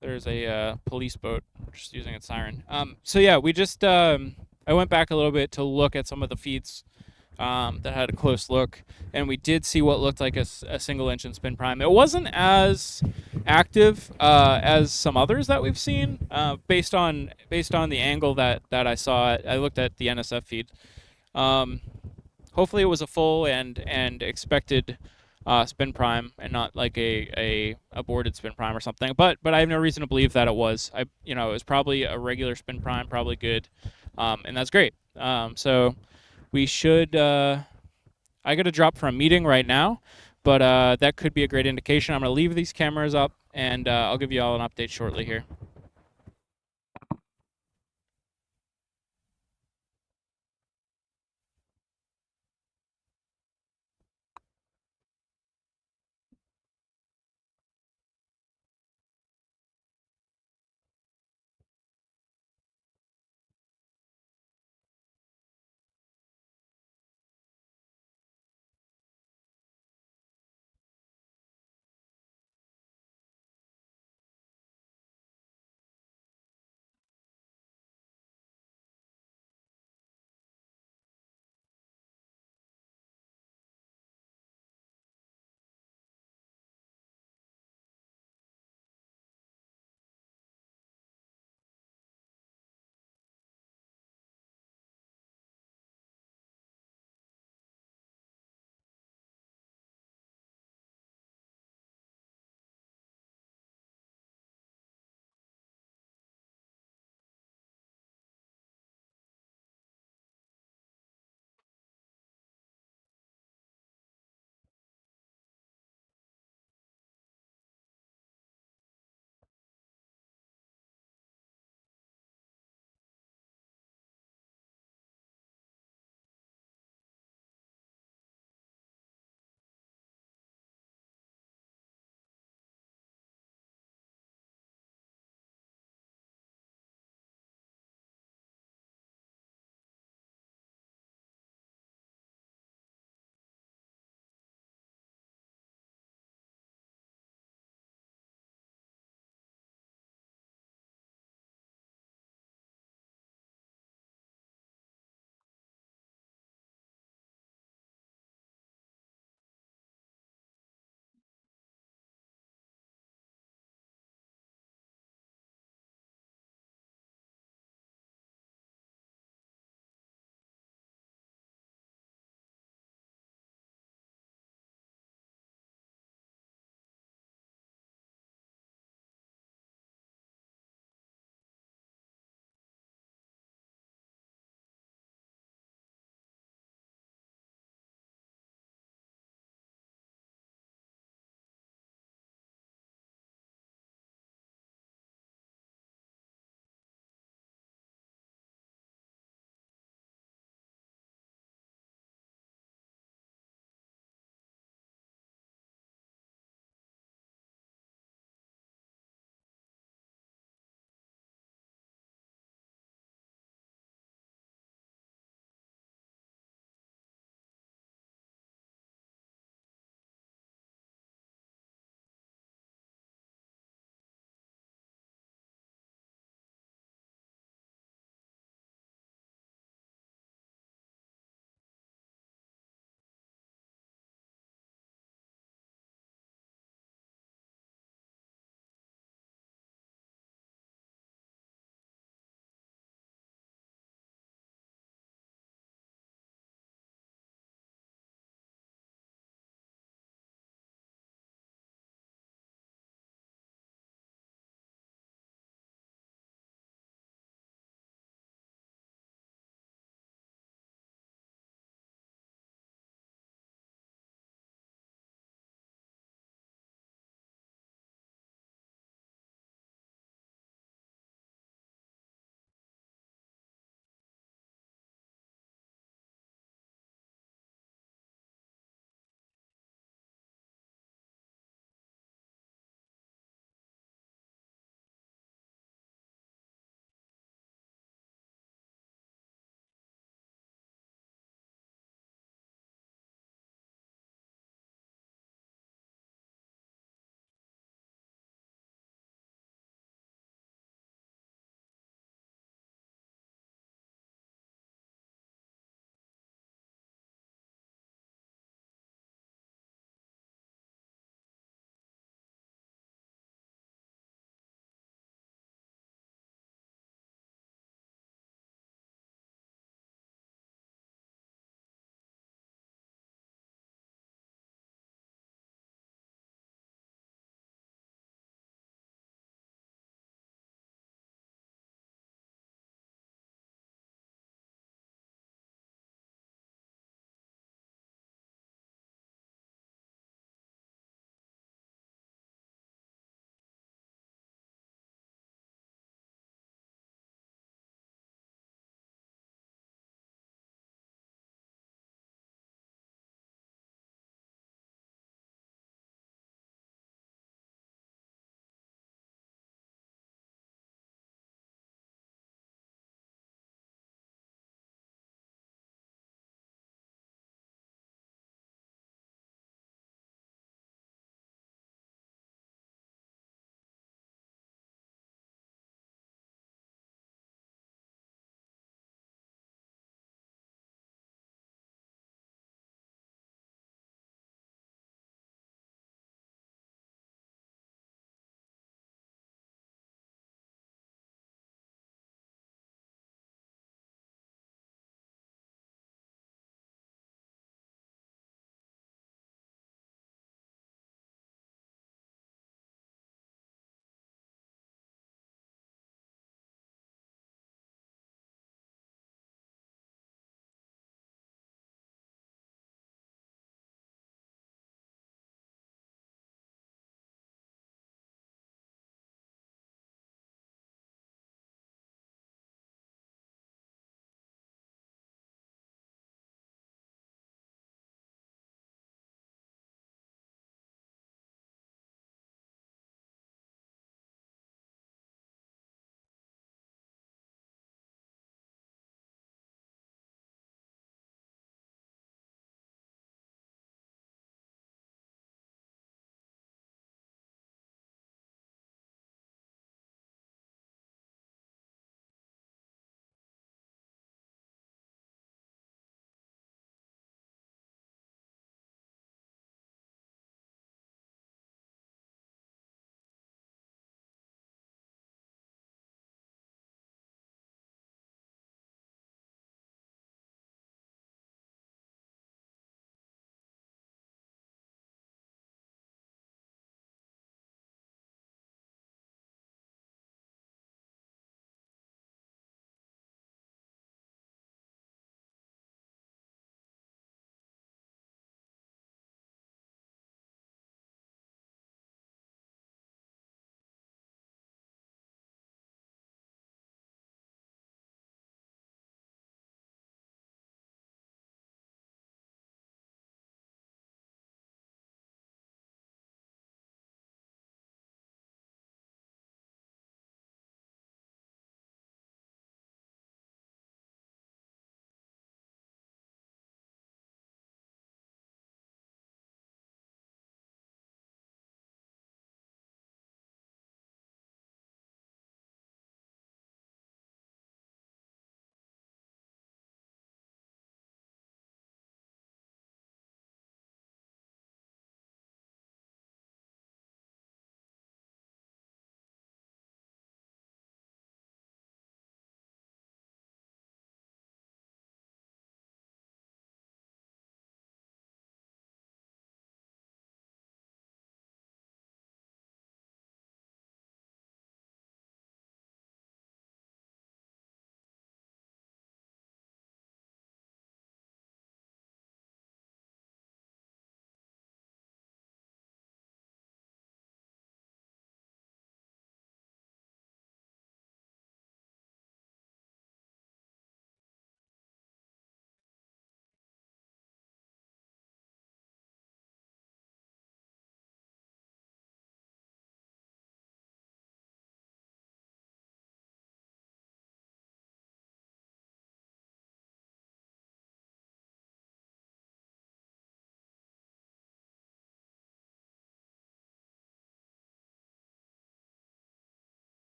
[SPEAKER 1] There's a police boat just using its siren. So yeah, we just I went back a little bit to look at some of the feeds that had a close look, and we did see what looked like a single engine spin prime. It wasn't as active as some others that we've seen, based on the angle that I saw. I looked at the NSF feed. Um, Hopefully, it was a full and expected spin prime, and not like a aborted spin prime or something. But I have no reason to believe that it was. It was probably a regular spin prime, probably good, and that's great. So we should. I got to drop for a meeting right now, but that could be a great indication. I'm going to leave these cameras up, and I'll give you all an update shortly here.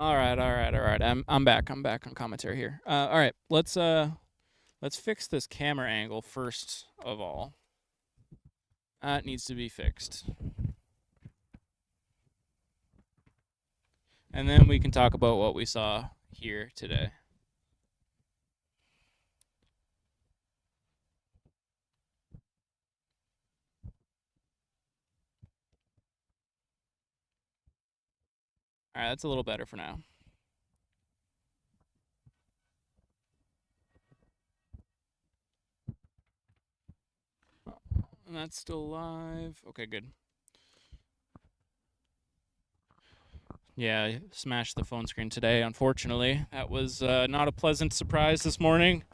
[SPEAKER 1] All right, all right, all right. I'm back. I'm back on commentary here. All right, let's fix this camera angle first of all. That needs to be fixed, and then we can talk about what we saw here today. All right, that's a little better for now. And that's still live. Okay, good. Yeah, I smashed the phone screen today, unfortunately. That was not a pleasant surprise this morning.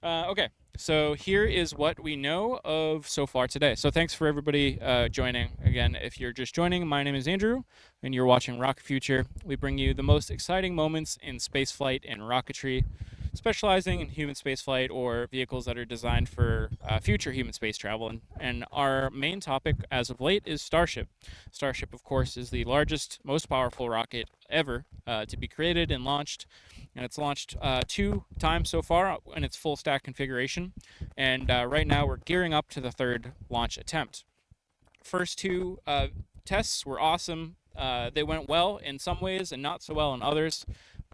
[SPEAKER 1] Okay, so here is what we know of so far today. So thanks for everybody joining. Again, if you're just joining, my name is Andrew, and you're watching Rocket Future. We bring you the most exciting moments in spaceflight and rocketry, specializing in human spaceflight or vehicles that are designed for future human space travel. And our main topic as of late is Starship. Starship, of course, is the largest, most powerful rocket ever to be created and launched. And it's launched 2 times so far in its full stack configuration. And right now we're gearing up to the 3rd launch attempt. First 2 tests were awesome. They went well in some ways and not so well in others,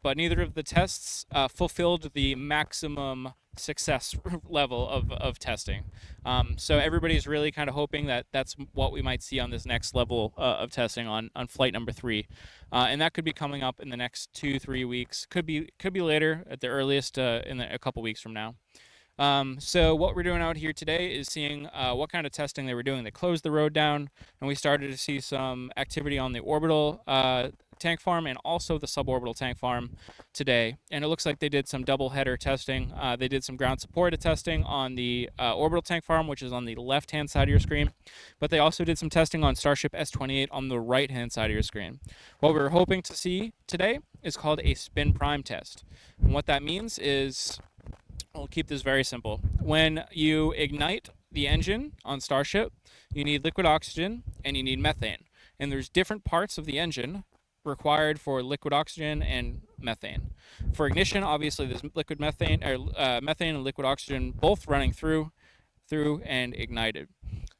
[SPEAKER 1] but neither of the tests fulfilled the maximum success level of testing. So everybody's really kind of hoping that that's what we might see on this next level of testing on flight number 3. And that could be coming up in the next 2-3 weeks. Could be later at the earliest in a couple weeks from now. So what we're doing out here today is seeing what kind of testing they were doing. They closed the road down, and we started to see some activity on the orbital tank farm and also the suborbital tank farm today. And it looks like they did some double header testing. They did some ground supported testing on the orbital tank farm, which is on the left-hand side of your screen. But they also did some testing on Starship S28 on the right-hand side of your screen. What we're hoping to see today is called a spin prime test. And what that means is, I'll keep this very simple. When you ignite the engine on Starship, you need liquid oxygen and you need methane. And there's different parts of the engine required for liquid oxygen and methane. For ignition, obviously there's liquid methane or methane and liquid oxygen both running through and ignited.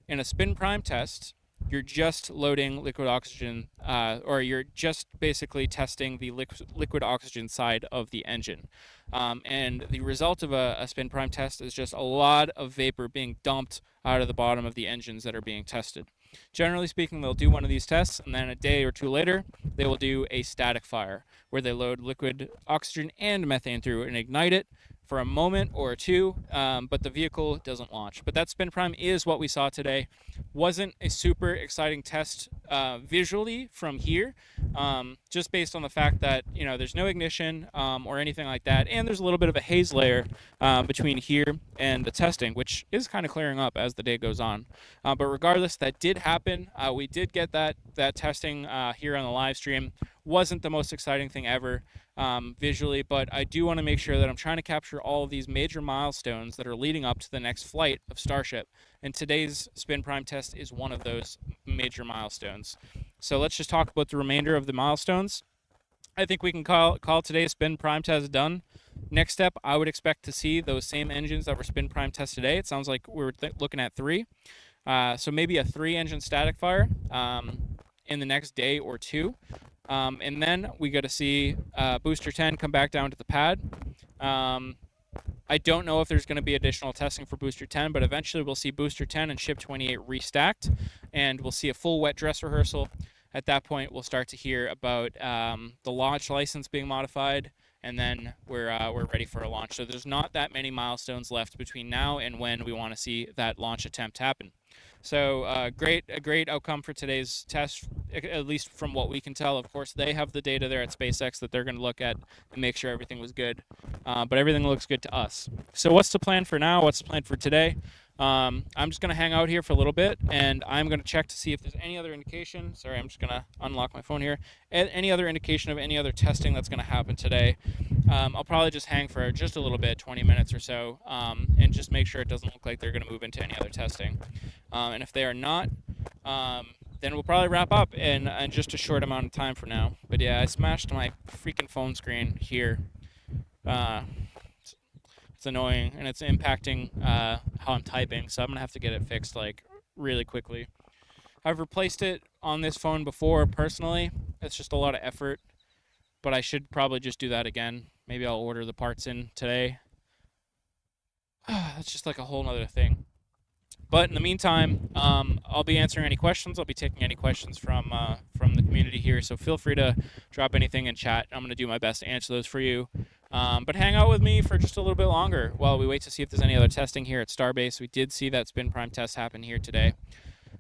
[SPEAKER 1] In a spin prime test, you're just loading liquid oxygen, or you're just basically testing the liquid oxygen side of the engine. And the result of a spin prime test is just a lot of vapor being dumped out of the bottom of the engines that are being tested. Generally speaking, they'll do one of these tests, and then a day or 2 later, they will do a static fire, where they load liquid oxygen and methane through and ignite it for a moment or 2, but the vehicle doesn't launch. But that spin prime is what we saw today. Wasn't a super exciting test visually from here, just based on the fact that there's no ignition or anything like that, and there's a little bit of a haze layer between here and the testing, which is kind of clearing up as the day goes on. But regardless, that did happen. We did get that testing here on the live stream. Wasn't the most exciting thing ever visually, but I do want to make sure that I'm trying to capture all of these major milestones that are leading up to the next flight of Starship. And today's spin prime test is one of those major milestones. So let's just talk about the remainder of the milestones. I think we can call today's spin prime test done. Next step, I would expect to see those same engines that were spin prime test today. It sounds like we're looking at 3. So maybe a 3-engine static fire in the next day or 2. And then we got to see Booster 10 come back down to the pad. I don't know if there's going to be additional testing for Booster 10, but eventually we'll see Booster 10 and Ship 28 restacked, and we'll see a full wet dress rehearsal. At that point, we'll start to hear about the launch license being modified, and then we're ready for a launch. So there's not that many milestones left between now and when we want to see that launch attempt happen. So a great outcome for today's test, at least from what we can tell. Of course, they have the data there at SpaceX that they're going to look at and make sure everything was good. But everything looks good to us. So what's the plan for now? What's the plan for today? I'm just going to hang out here for a little bit, and I'm going to check to see if there's any other indication. Sorry, I'm just going to unlock my phone here. Any other indication of any other testing that's going to happen today. I'll probably just hang for just a little bit, 20 minutes or so, and just make sure it doesn't look like they're going to move into any other testing. And if they are not, then we'll probably wrap up in just a short amount of time for now. But yeah, I smashed my freaking phone screen here. Uh, it's annoying and it's impacting how I'm typing, so I'm gonna have to get it fixed like really quickly. I've replaced it on this phone before personally. It's just a lot of effort, but I should probably just do that again. Maybe I'll order the parts in today. That's just like a whole nother thing. But in the meantime, I'll be answering any questions. I'll be taking any questions from the community here. So feel free to drop anything in chat. I'm going to do my best to answer those for you. But hang out with me for just a little bit longer while we wait to see if there's any other testing here at Starbase. We did see that spin prime test happen here today.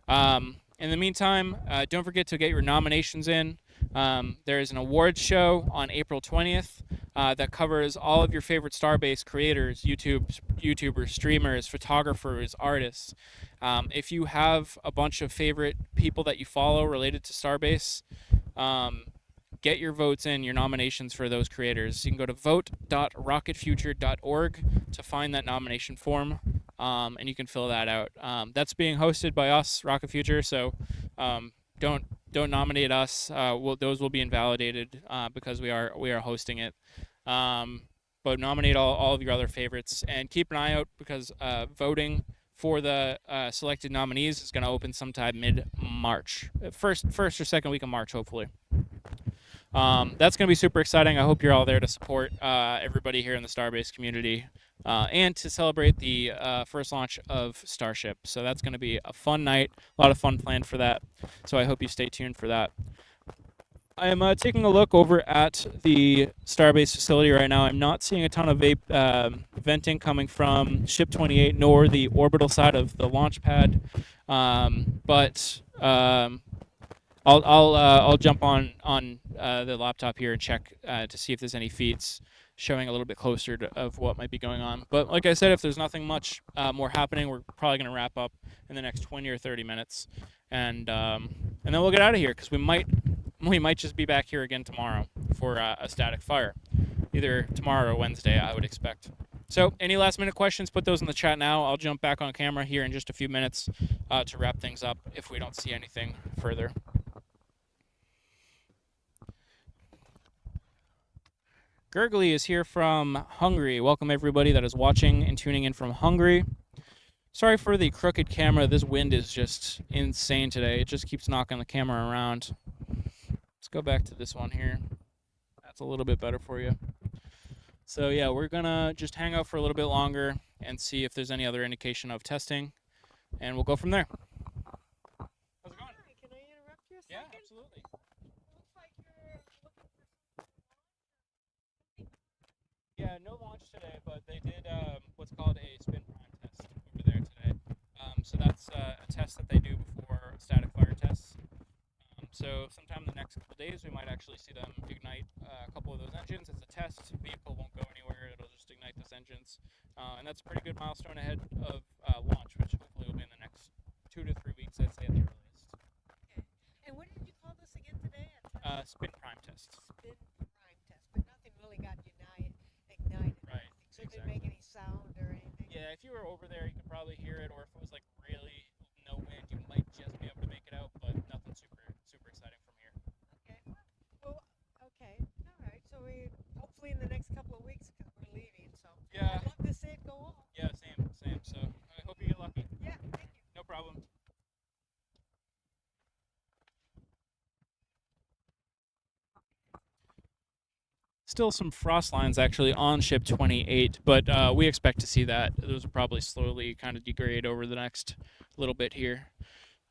[SPEAKER 1] In the meantime, don't forget to get your nominations in. There is an awards show on April 20th that covers all of your favorite Starbase creators, YouTubers, streamers, photographers, artists. If you have a bunch of favorite people that you follow related to Starbase, get your votes in, your nominations for those creators. You can go to vote.rocketfuture.org to find that nomination form, and you can fill that out. That's being hosted by us, Rocket Future, so don't nominate us. Those will be invalidated because we are hosting it. But nominate all of your other favorites, and keep an eye out because voting for the selected nominees is going to open sometime mid-March, first or second week of March, hopefully. That's going to be super exciting. I hope you're all there to support everybody here in the Starbase community and to celebrate the first launch of Starship. So that's going to be a fun night, a lot of fun planned for that. So I hope you stay tuned for that. I am taking a look over at the Starbase facility right now. I'm not seeing a ton of venting coming from Ship 28 nor the orbital side of the launch pad, but I'll jump on the laptop here and check to see if there's any feeds showing a little bit closer of what might be going on. But like I said, if there's nothing much more happening, we're probably going to wrap up in the next 20 or 30 minutes, and then we'll get out of here because we might just be back here again tomorrow for a static fire, either tomorrow or Wednesday, I would expect. So any last minute questions, put those in the chat now. I'll jump back on camera here in just a few minutes to wrap things up if we don't see anything further. Gurgly is here from Hungary. Welcome everybody that is watching and tuning in from Hungary. Sorry for the crooked camera. This wind is just insane today. It just keeps knocking the camera around. Let's go back to this one here. That's a little bit better for you. So yeah, we're gonna just hang out for a little bit longer and see if there's any other indication of testing, and we'll go from there. How's it going?
[SPEAKER 2] Hi, can I interrupt you a second?
[SPEAKER 1] Yeah, absolutely.
[SPEAKER 2] Looks like you're looking for some.
[SPEAKER 1] Yeah, no launch today, but they did what's called a spin prime test over there today. So that's a test that they do before static fire tests. So sometime in the next couple of days, we might actually see them ignite a couple of those engines. It's a test. The vehicle won't go anywhere. It'll just ignite those engines. And that's a pretty good milestone ahead of launch, which hopefully will be in the next 2 to 3 weeks, I'd say at the earliest.
[SPEAKER 2] Okay. And what did you call this again today?
[SPEAKER 1] Spin prime test.
[SPEAKER 2] Spin prime test, but nothing really got ignited.
[SPEAKER 1] Right.
[SPEAKER 2] So it didn't make any sound or anything.
[SPEAKER 1] Yeah, if you were over there, you could probably hear it, or if it was like really no wind, you might just be able to make it out, but nothing super exciting from here.
[SPEAKER 2] Okay. Well, okay. All right. So we hopefully in the next couple of weeks because we're leaving. So
[SPEAKER 1] Yeah.
[SPEAKER 2] I'd love to see it go on.
[SPEAKER 1] Yeah, same. So I hope you get lucky.
[SPEAKER 2] Yeah. Thank you.
[SPEAKER 1] No problem. Still some frost lines actually on Ship 28, but we expect to see that. Those will probably slowly kind of degrade over the next little bit here.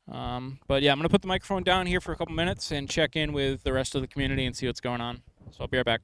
[SPEAKER 1] But yeah, I'm going to put the microphone down here for a couple minutes and check in with the rest of the community and see what's going on. So I'll be right back.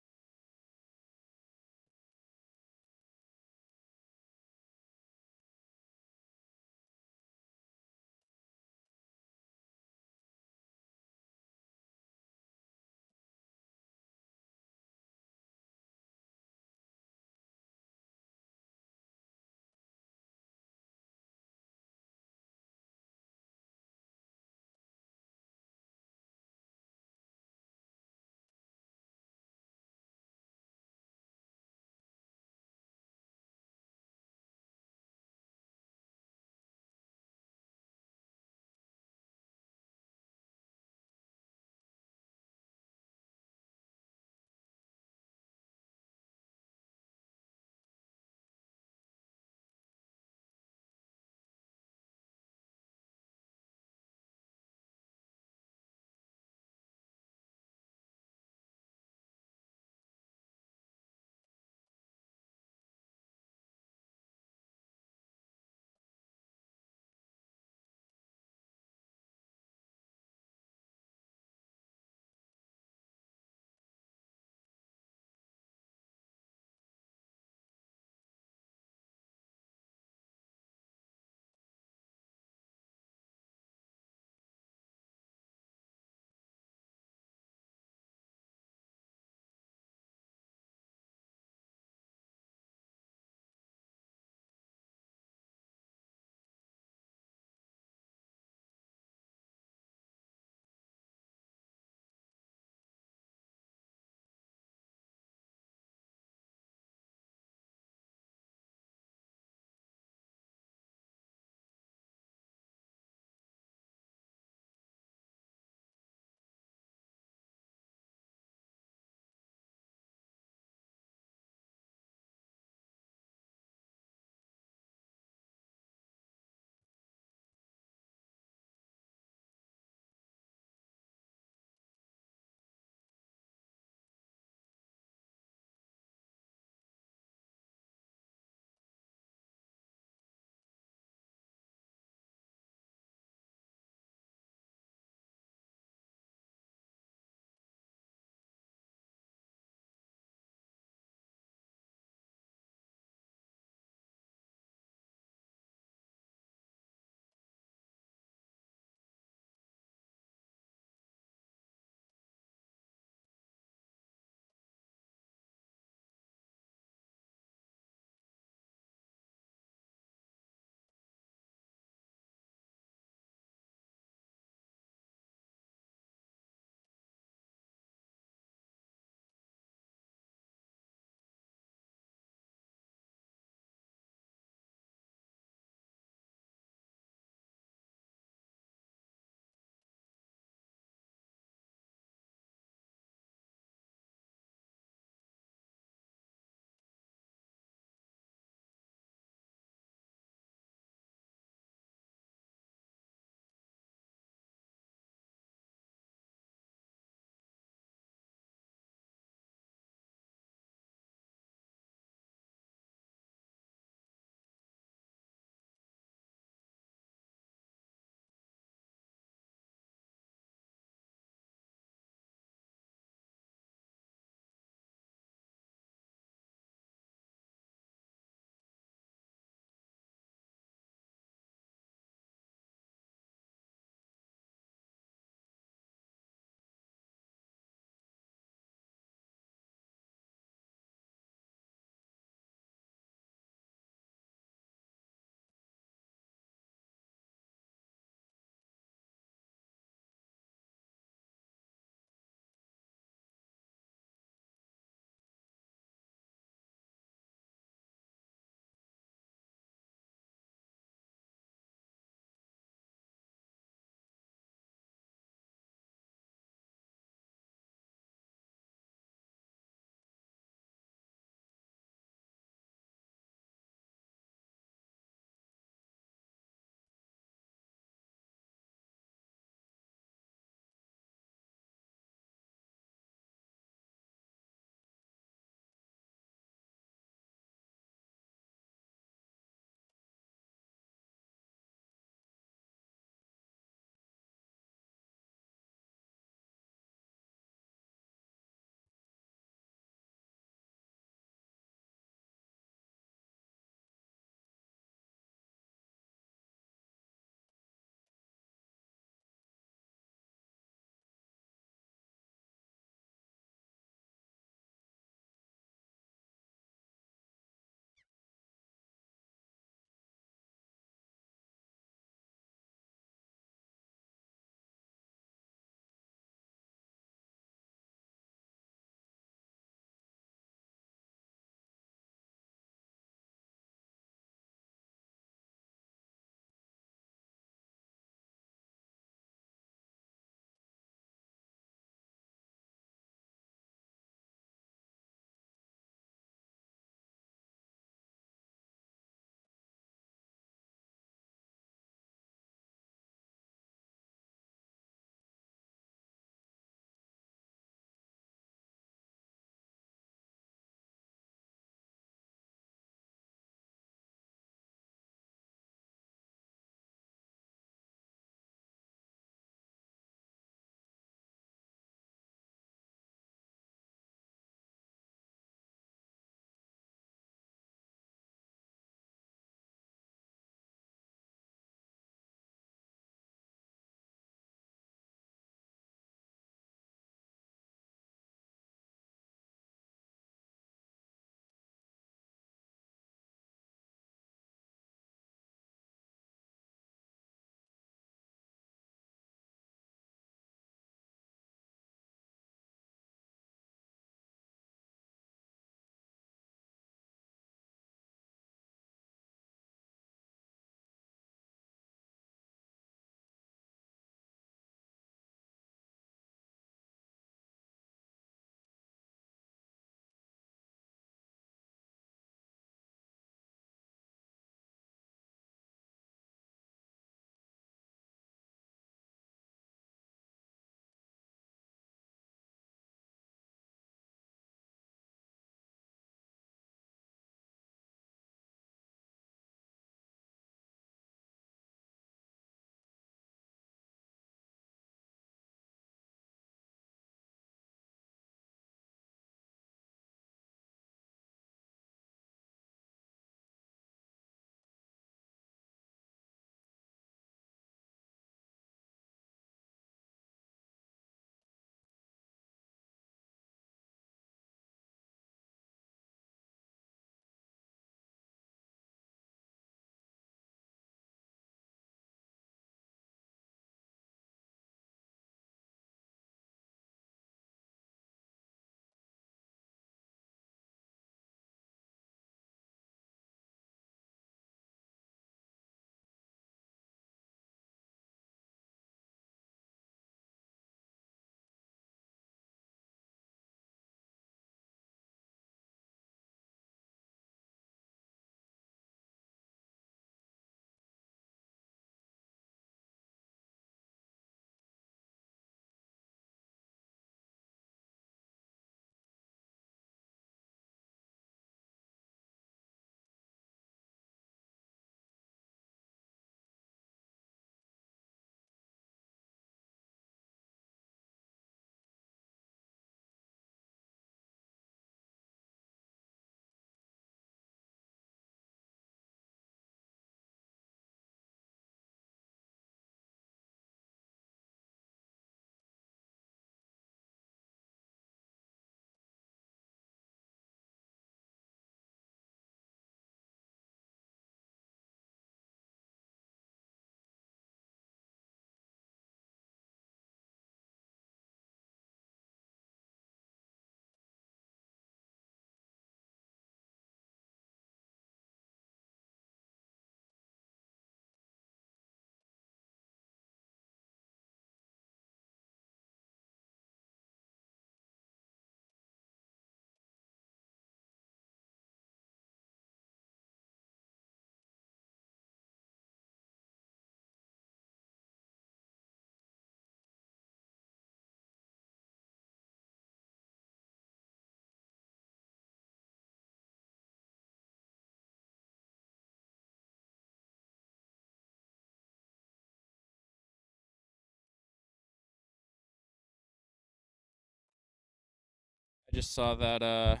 [SPEAKER 1] I just saw that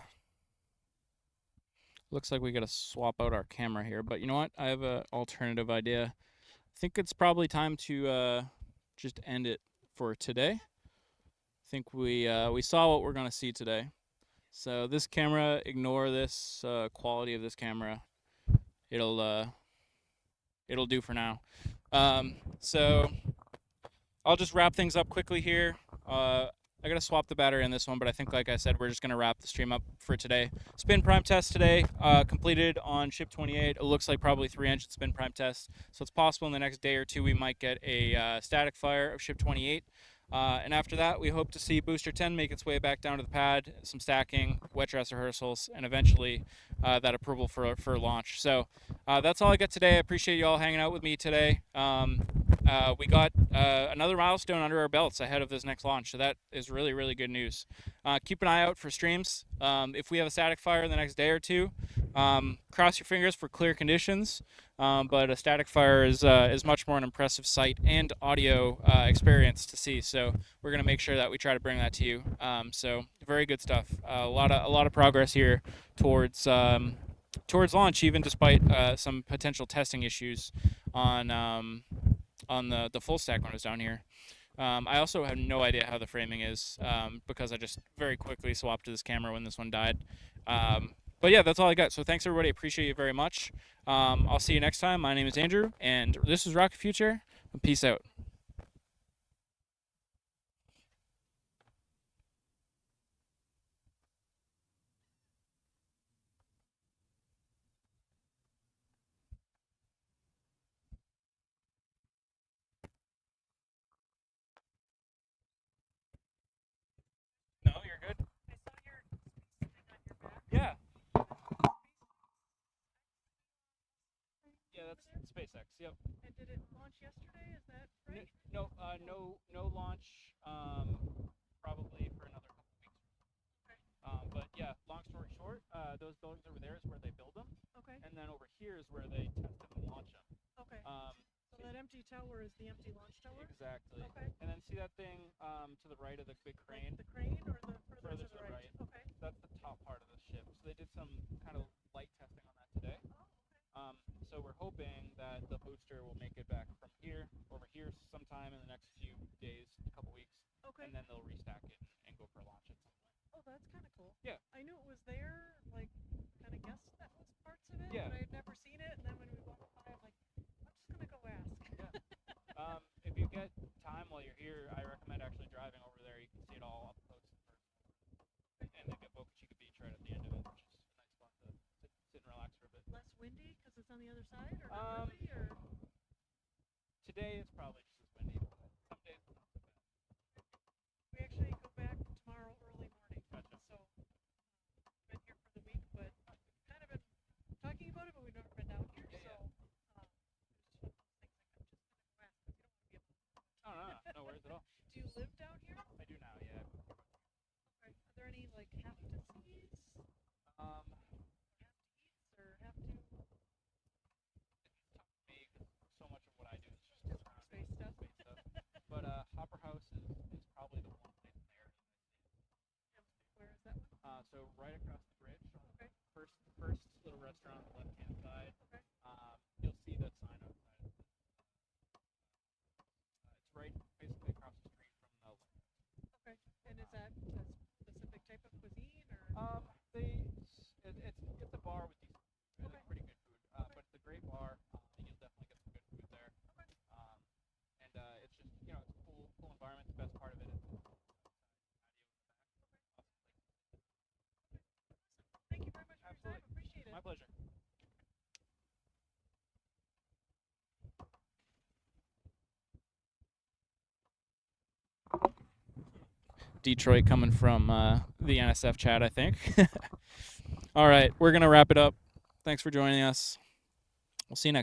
[SPEAKER 1] looks like we got to swap out our camera here, but you know what? I have an alternative idea. I think it's probably time to just end it for today. I think we saw what we're gonna see today. So this camera, ignore this quality of this camera. It'll it'll do for now. So I'll just wrap things up quickly here. I gotta swap the battery in this one, but I think, like I said, we're just gonna wrap the stream up for today. Spin prime test today, completed on Ship 28. It looks like probably 3-engine spin prime test. So it's possible in the next day or two we might get a static fire of Ship 28. And after that, we hope to see Booster 10 make its way back down to the pad, some stacking, wet dress rehearsals, and eventually that approval for launch. So that's all I got today. I appreciate you all hanging out with me today. We got another milestone under our belts ahead of this next launch, so that is really, really good news. Keep an eye out for streams. If we have a static fire in the next day or two, cross your fingers for clear conditions. But a static fire is much more an impressive sight and audio experience to see. So we're gonna make sure that we try to bring that to you. So very good stuff. A lot of progress here towards launch, even despite some potential testing issues on the full stack when it was down here. I also have no idea how the framing is because I just very quickly swapped to this camera when this one died. But yeah, that's all I got. So thanks everybody. Appreciate you very much. I'll see you next time. My name is Andrew, and this is Rocket Future. Peace out. No, you're good.
[SPEAKER 2] I saw your thing on your back.
[SPEAKER 1] Yeah. Yeah, that's SpaceX. Yep.
[SPEAKER 2] And did it launch yesterday? Is that right?
[SPEAKER 1] No, no launch. Probably for another couple weeks.
[SPEAKER 2] Okay.
[SPEAKER 1] But yeah, long story short, those buildings over there is where they build them,
[SPEAKER 2] Okay.
[SPEAKER 1] and then over here is where they test them and launch them.
[SPEAKER 2] Okay.
[SPEAKER 1] Um,
[SPEAKER 2] So that empty tower is the empty launch tower?
[SPEAKER 1] exactly.
[SPEAKER 2] Okay.
[SPEAKER 1] And then see that thing to the right of the big crane?
[SPEAKER 2] The crane or the
[SPEAKER 1] Further
[SPEAKER 2] further
[SPEAKER 1] to the right.
[SPEAKER 2] Okay.
[SPEAKER 1] That's the top part of the ship. So they did some kind of light testing on that today.
[SPEAKER 2] Oh, okay.
[SPEAKER 1] So we're hoping that the booster will make it back from here over here sometime in the next few days, a couple weeks,
[SPEAKER 2] Okay.
[SPEAKER 1] and then they'll restack it and go for launch at some point.
[SPEAKER 2] Oh, that's kind of cool.
[SPEAKER 1] Yeah.
[SPEAKER 2] I knew it was there, like, kind of guessed that was parts of it,
[SPEAKER 1] Yeah.
[SPEAKER 2] but I had never seen it. And then when we walked by, I'm like, I'm just gonna go ask.
[SPEAKER 1] Yeah. If you get time while you're here, I recommend actually driving over there. You can see it all up close and personal. And they get Boca Chica Beach right at the end of it, which is a nice spot to sit and relax for a bit.
[SPEAKER 2] Less windy because it's on the other side, or not really, or
[SPEAKER 1] Today it's probably just as windy, but some days it's not so bad.
[SPEAKER 2] we actually go back tomorrow early morning.
[SPEAKER 1] Gotcha.
[SPEAKER 2] So been here for the week, but we've kind of been talking about it, but we've never been down here.
[SPEAKER 1] Yeah,
[SPEAKER 2] So it's just one of those things like I'm just gonna go ask because you don't want to be
[SPEAKER 1] Oh, no worries at all.
[SPEAKER 2] Do you live down here?
[SPEAKER 1] I do now, yeah.
[SPEAKER 2] Are there any like have to sees,
[SPEAKER 1] Um,
[SPEAKER 2] or have to eats, or have to
[SPEAKER 1] it's tough for me because so much of what I do is just
[SPEAKER 2] just
[SPEAKER 1] around
[SPEAKER 2] space stuff?
[SPEAKER 1] space stuff. But Hopper House is probably the one place in there.
[SPEAKER 2] Where is that one?
[SPEAKER 1] So right across the bridge,
[SPEAKER 2] Okay.
[SPEAKER 1] first little restaurant on the left hand side.
[SPEAKER 2] Okay.
[SPEAKER 1] You'll see that sign outside. It's right basically across the street from the.
[SPEAKER 2] Okay. And is that a specific type of cuisine, or?
[SPEAKER 1] It's a bar with decent food.
[SPEAKER 2] Okay.
[SPEAKER 1] It's pretty good food. But it's a great bar. You'll definitely get some good food there.
[SPEAKER 2] Okay.
[SPEAKER 1] And it's just it's a cool environment. The best part of it is the patio in the back.
[SPEAKER 2] Thank you very much for your time.
[SPEAKER 1] Absolutely.
[SPEAKER 2] Appreciate it.
[SPEAKER 1] My pleasure. Detroit coming from the NSF chat, I think. All right, we're going to wrap it up. Thanks for joining us. We'll see you next time.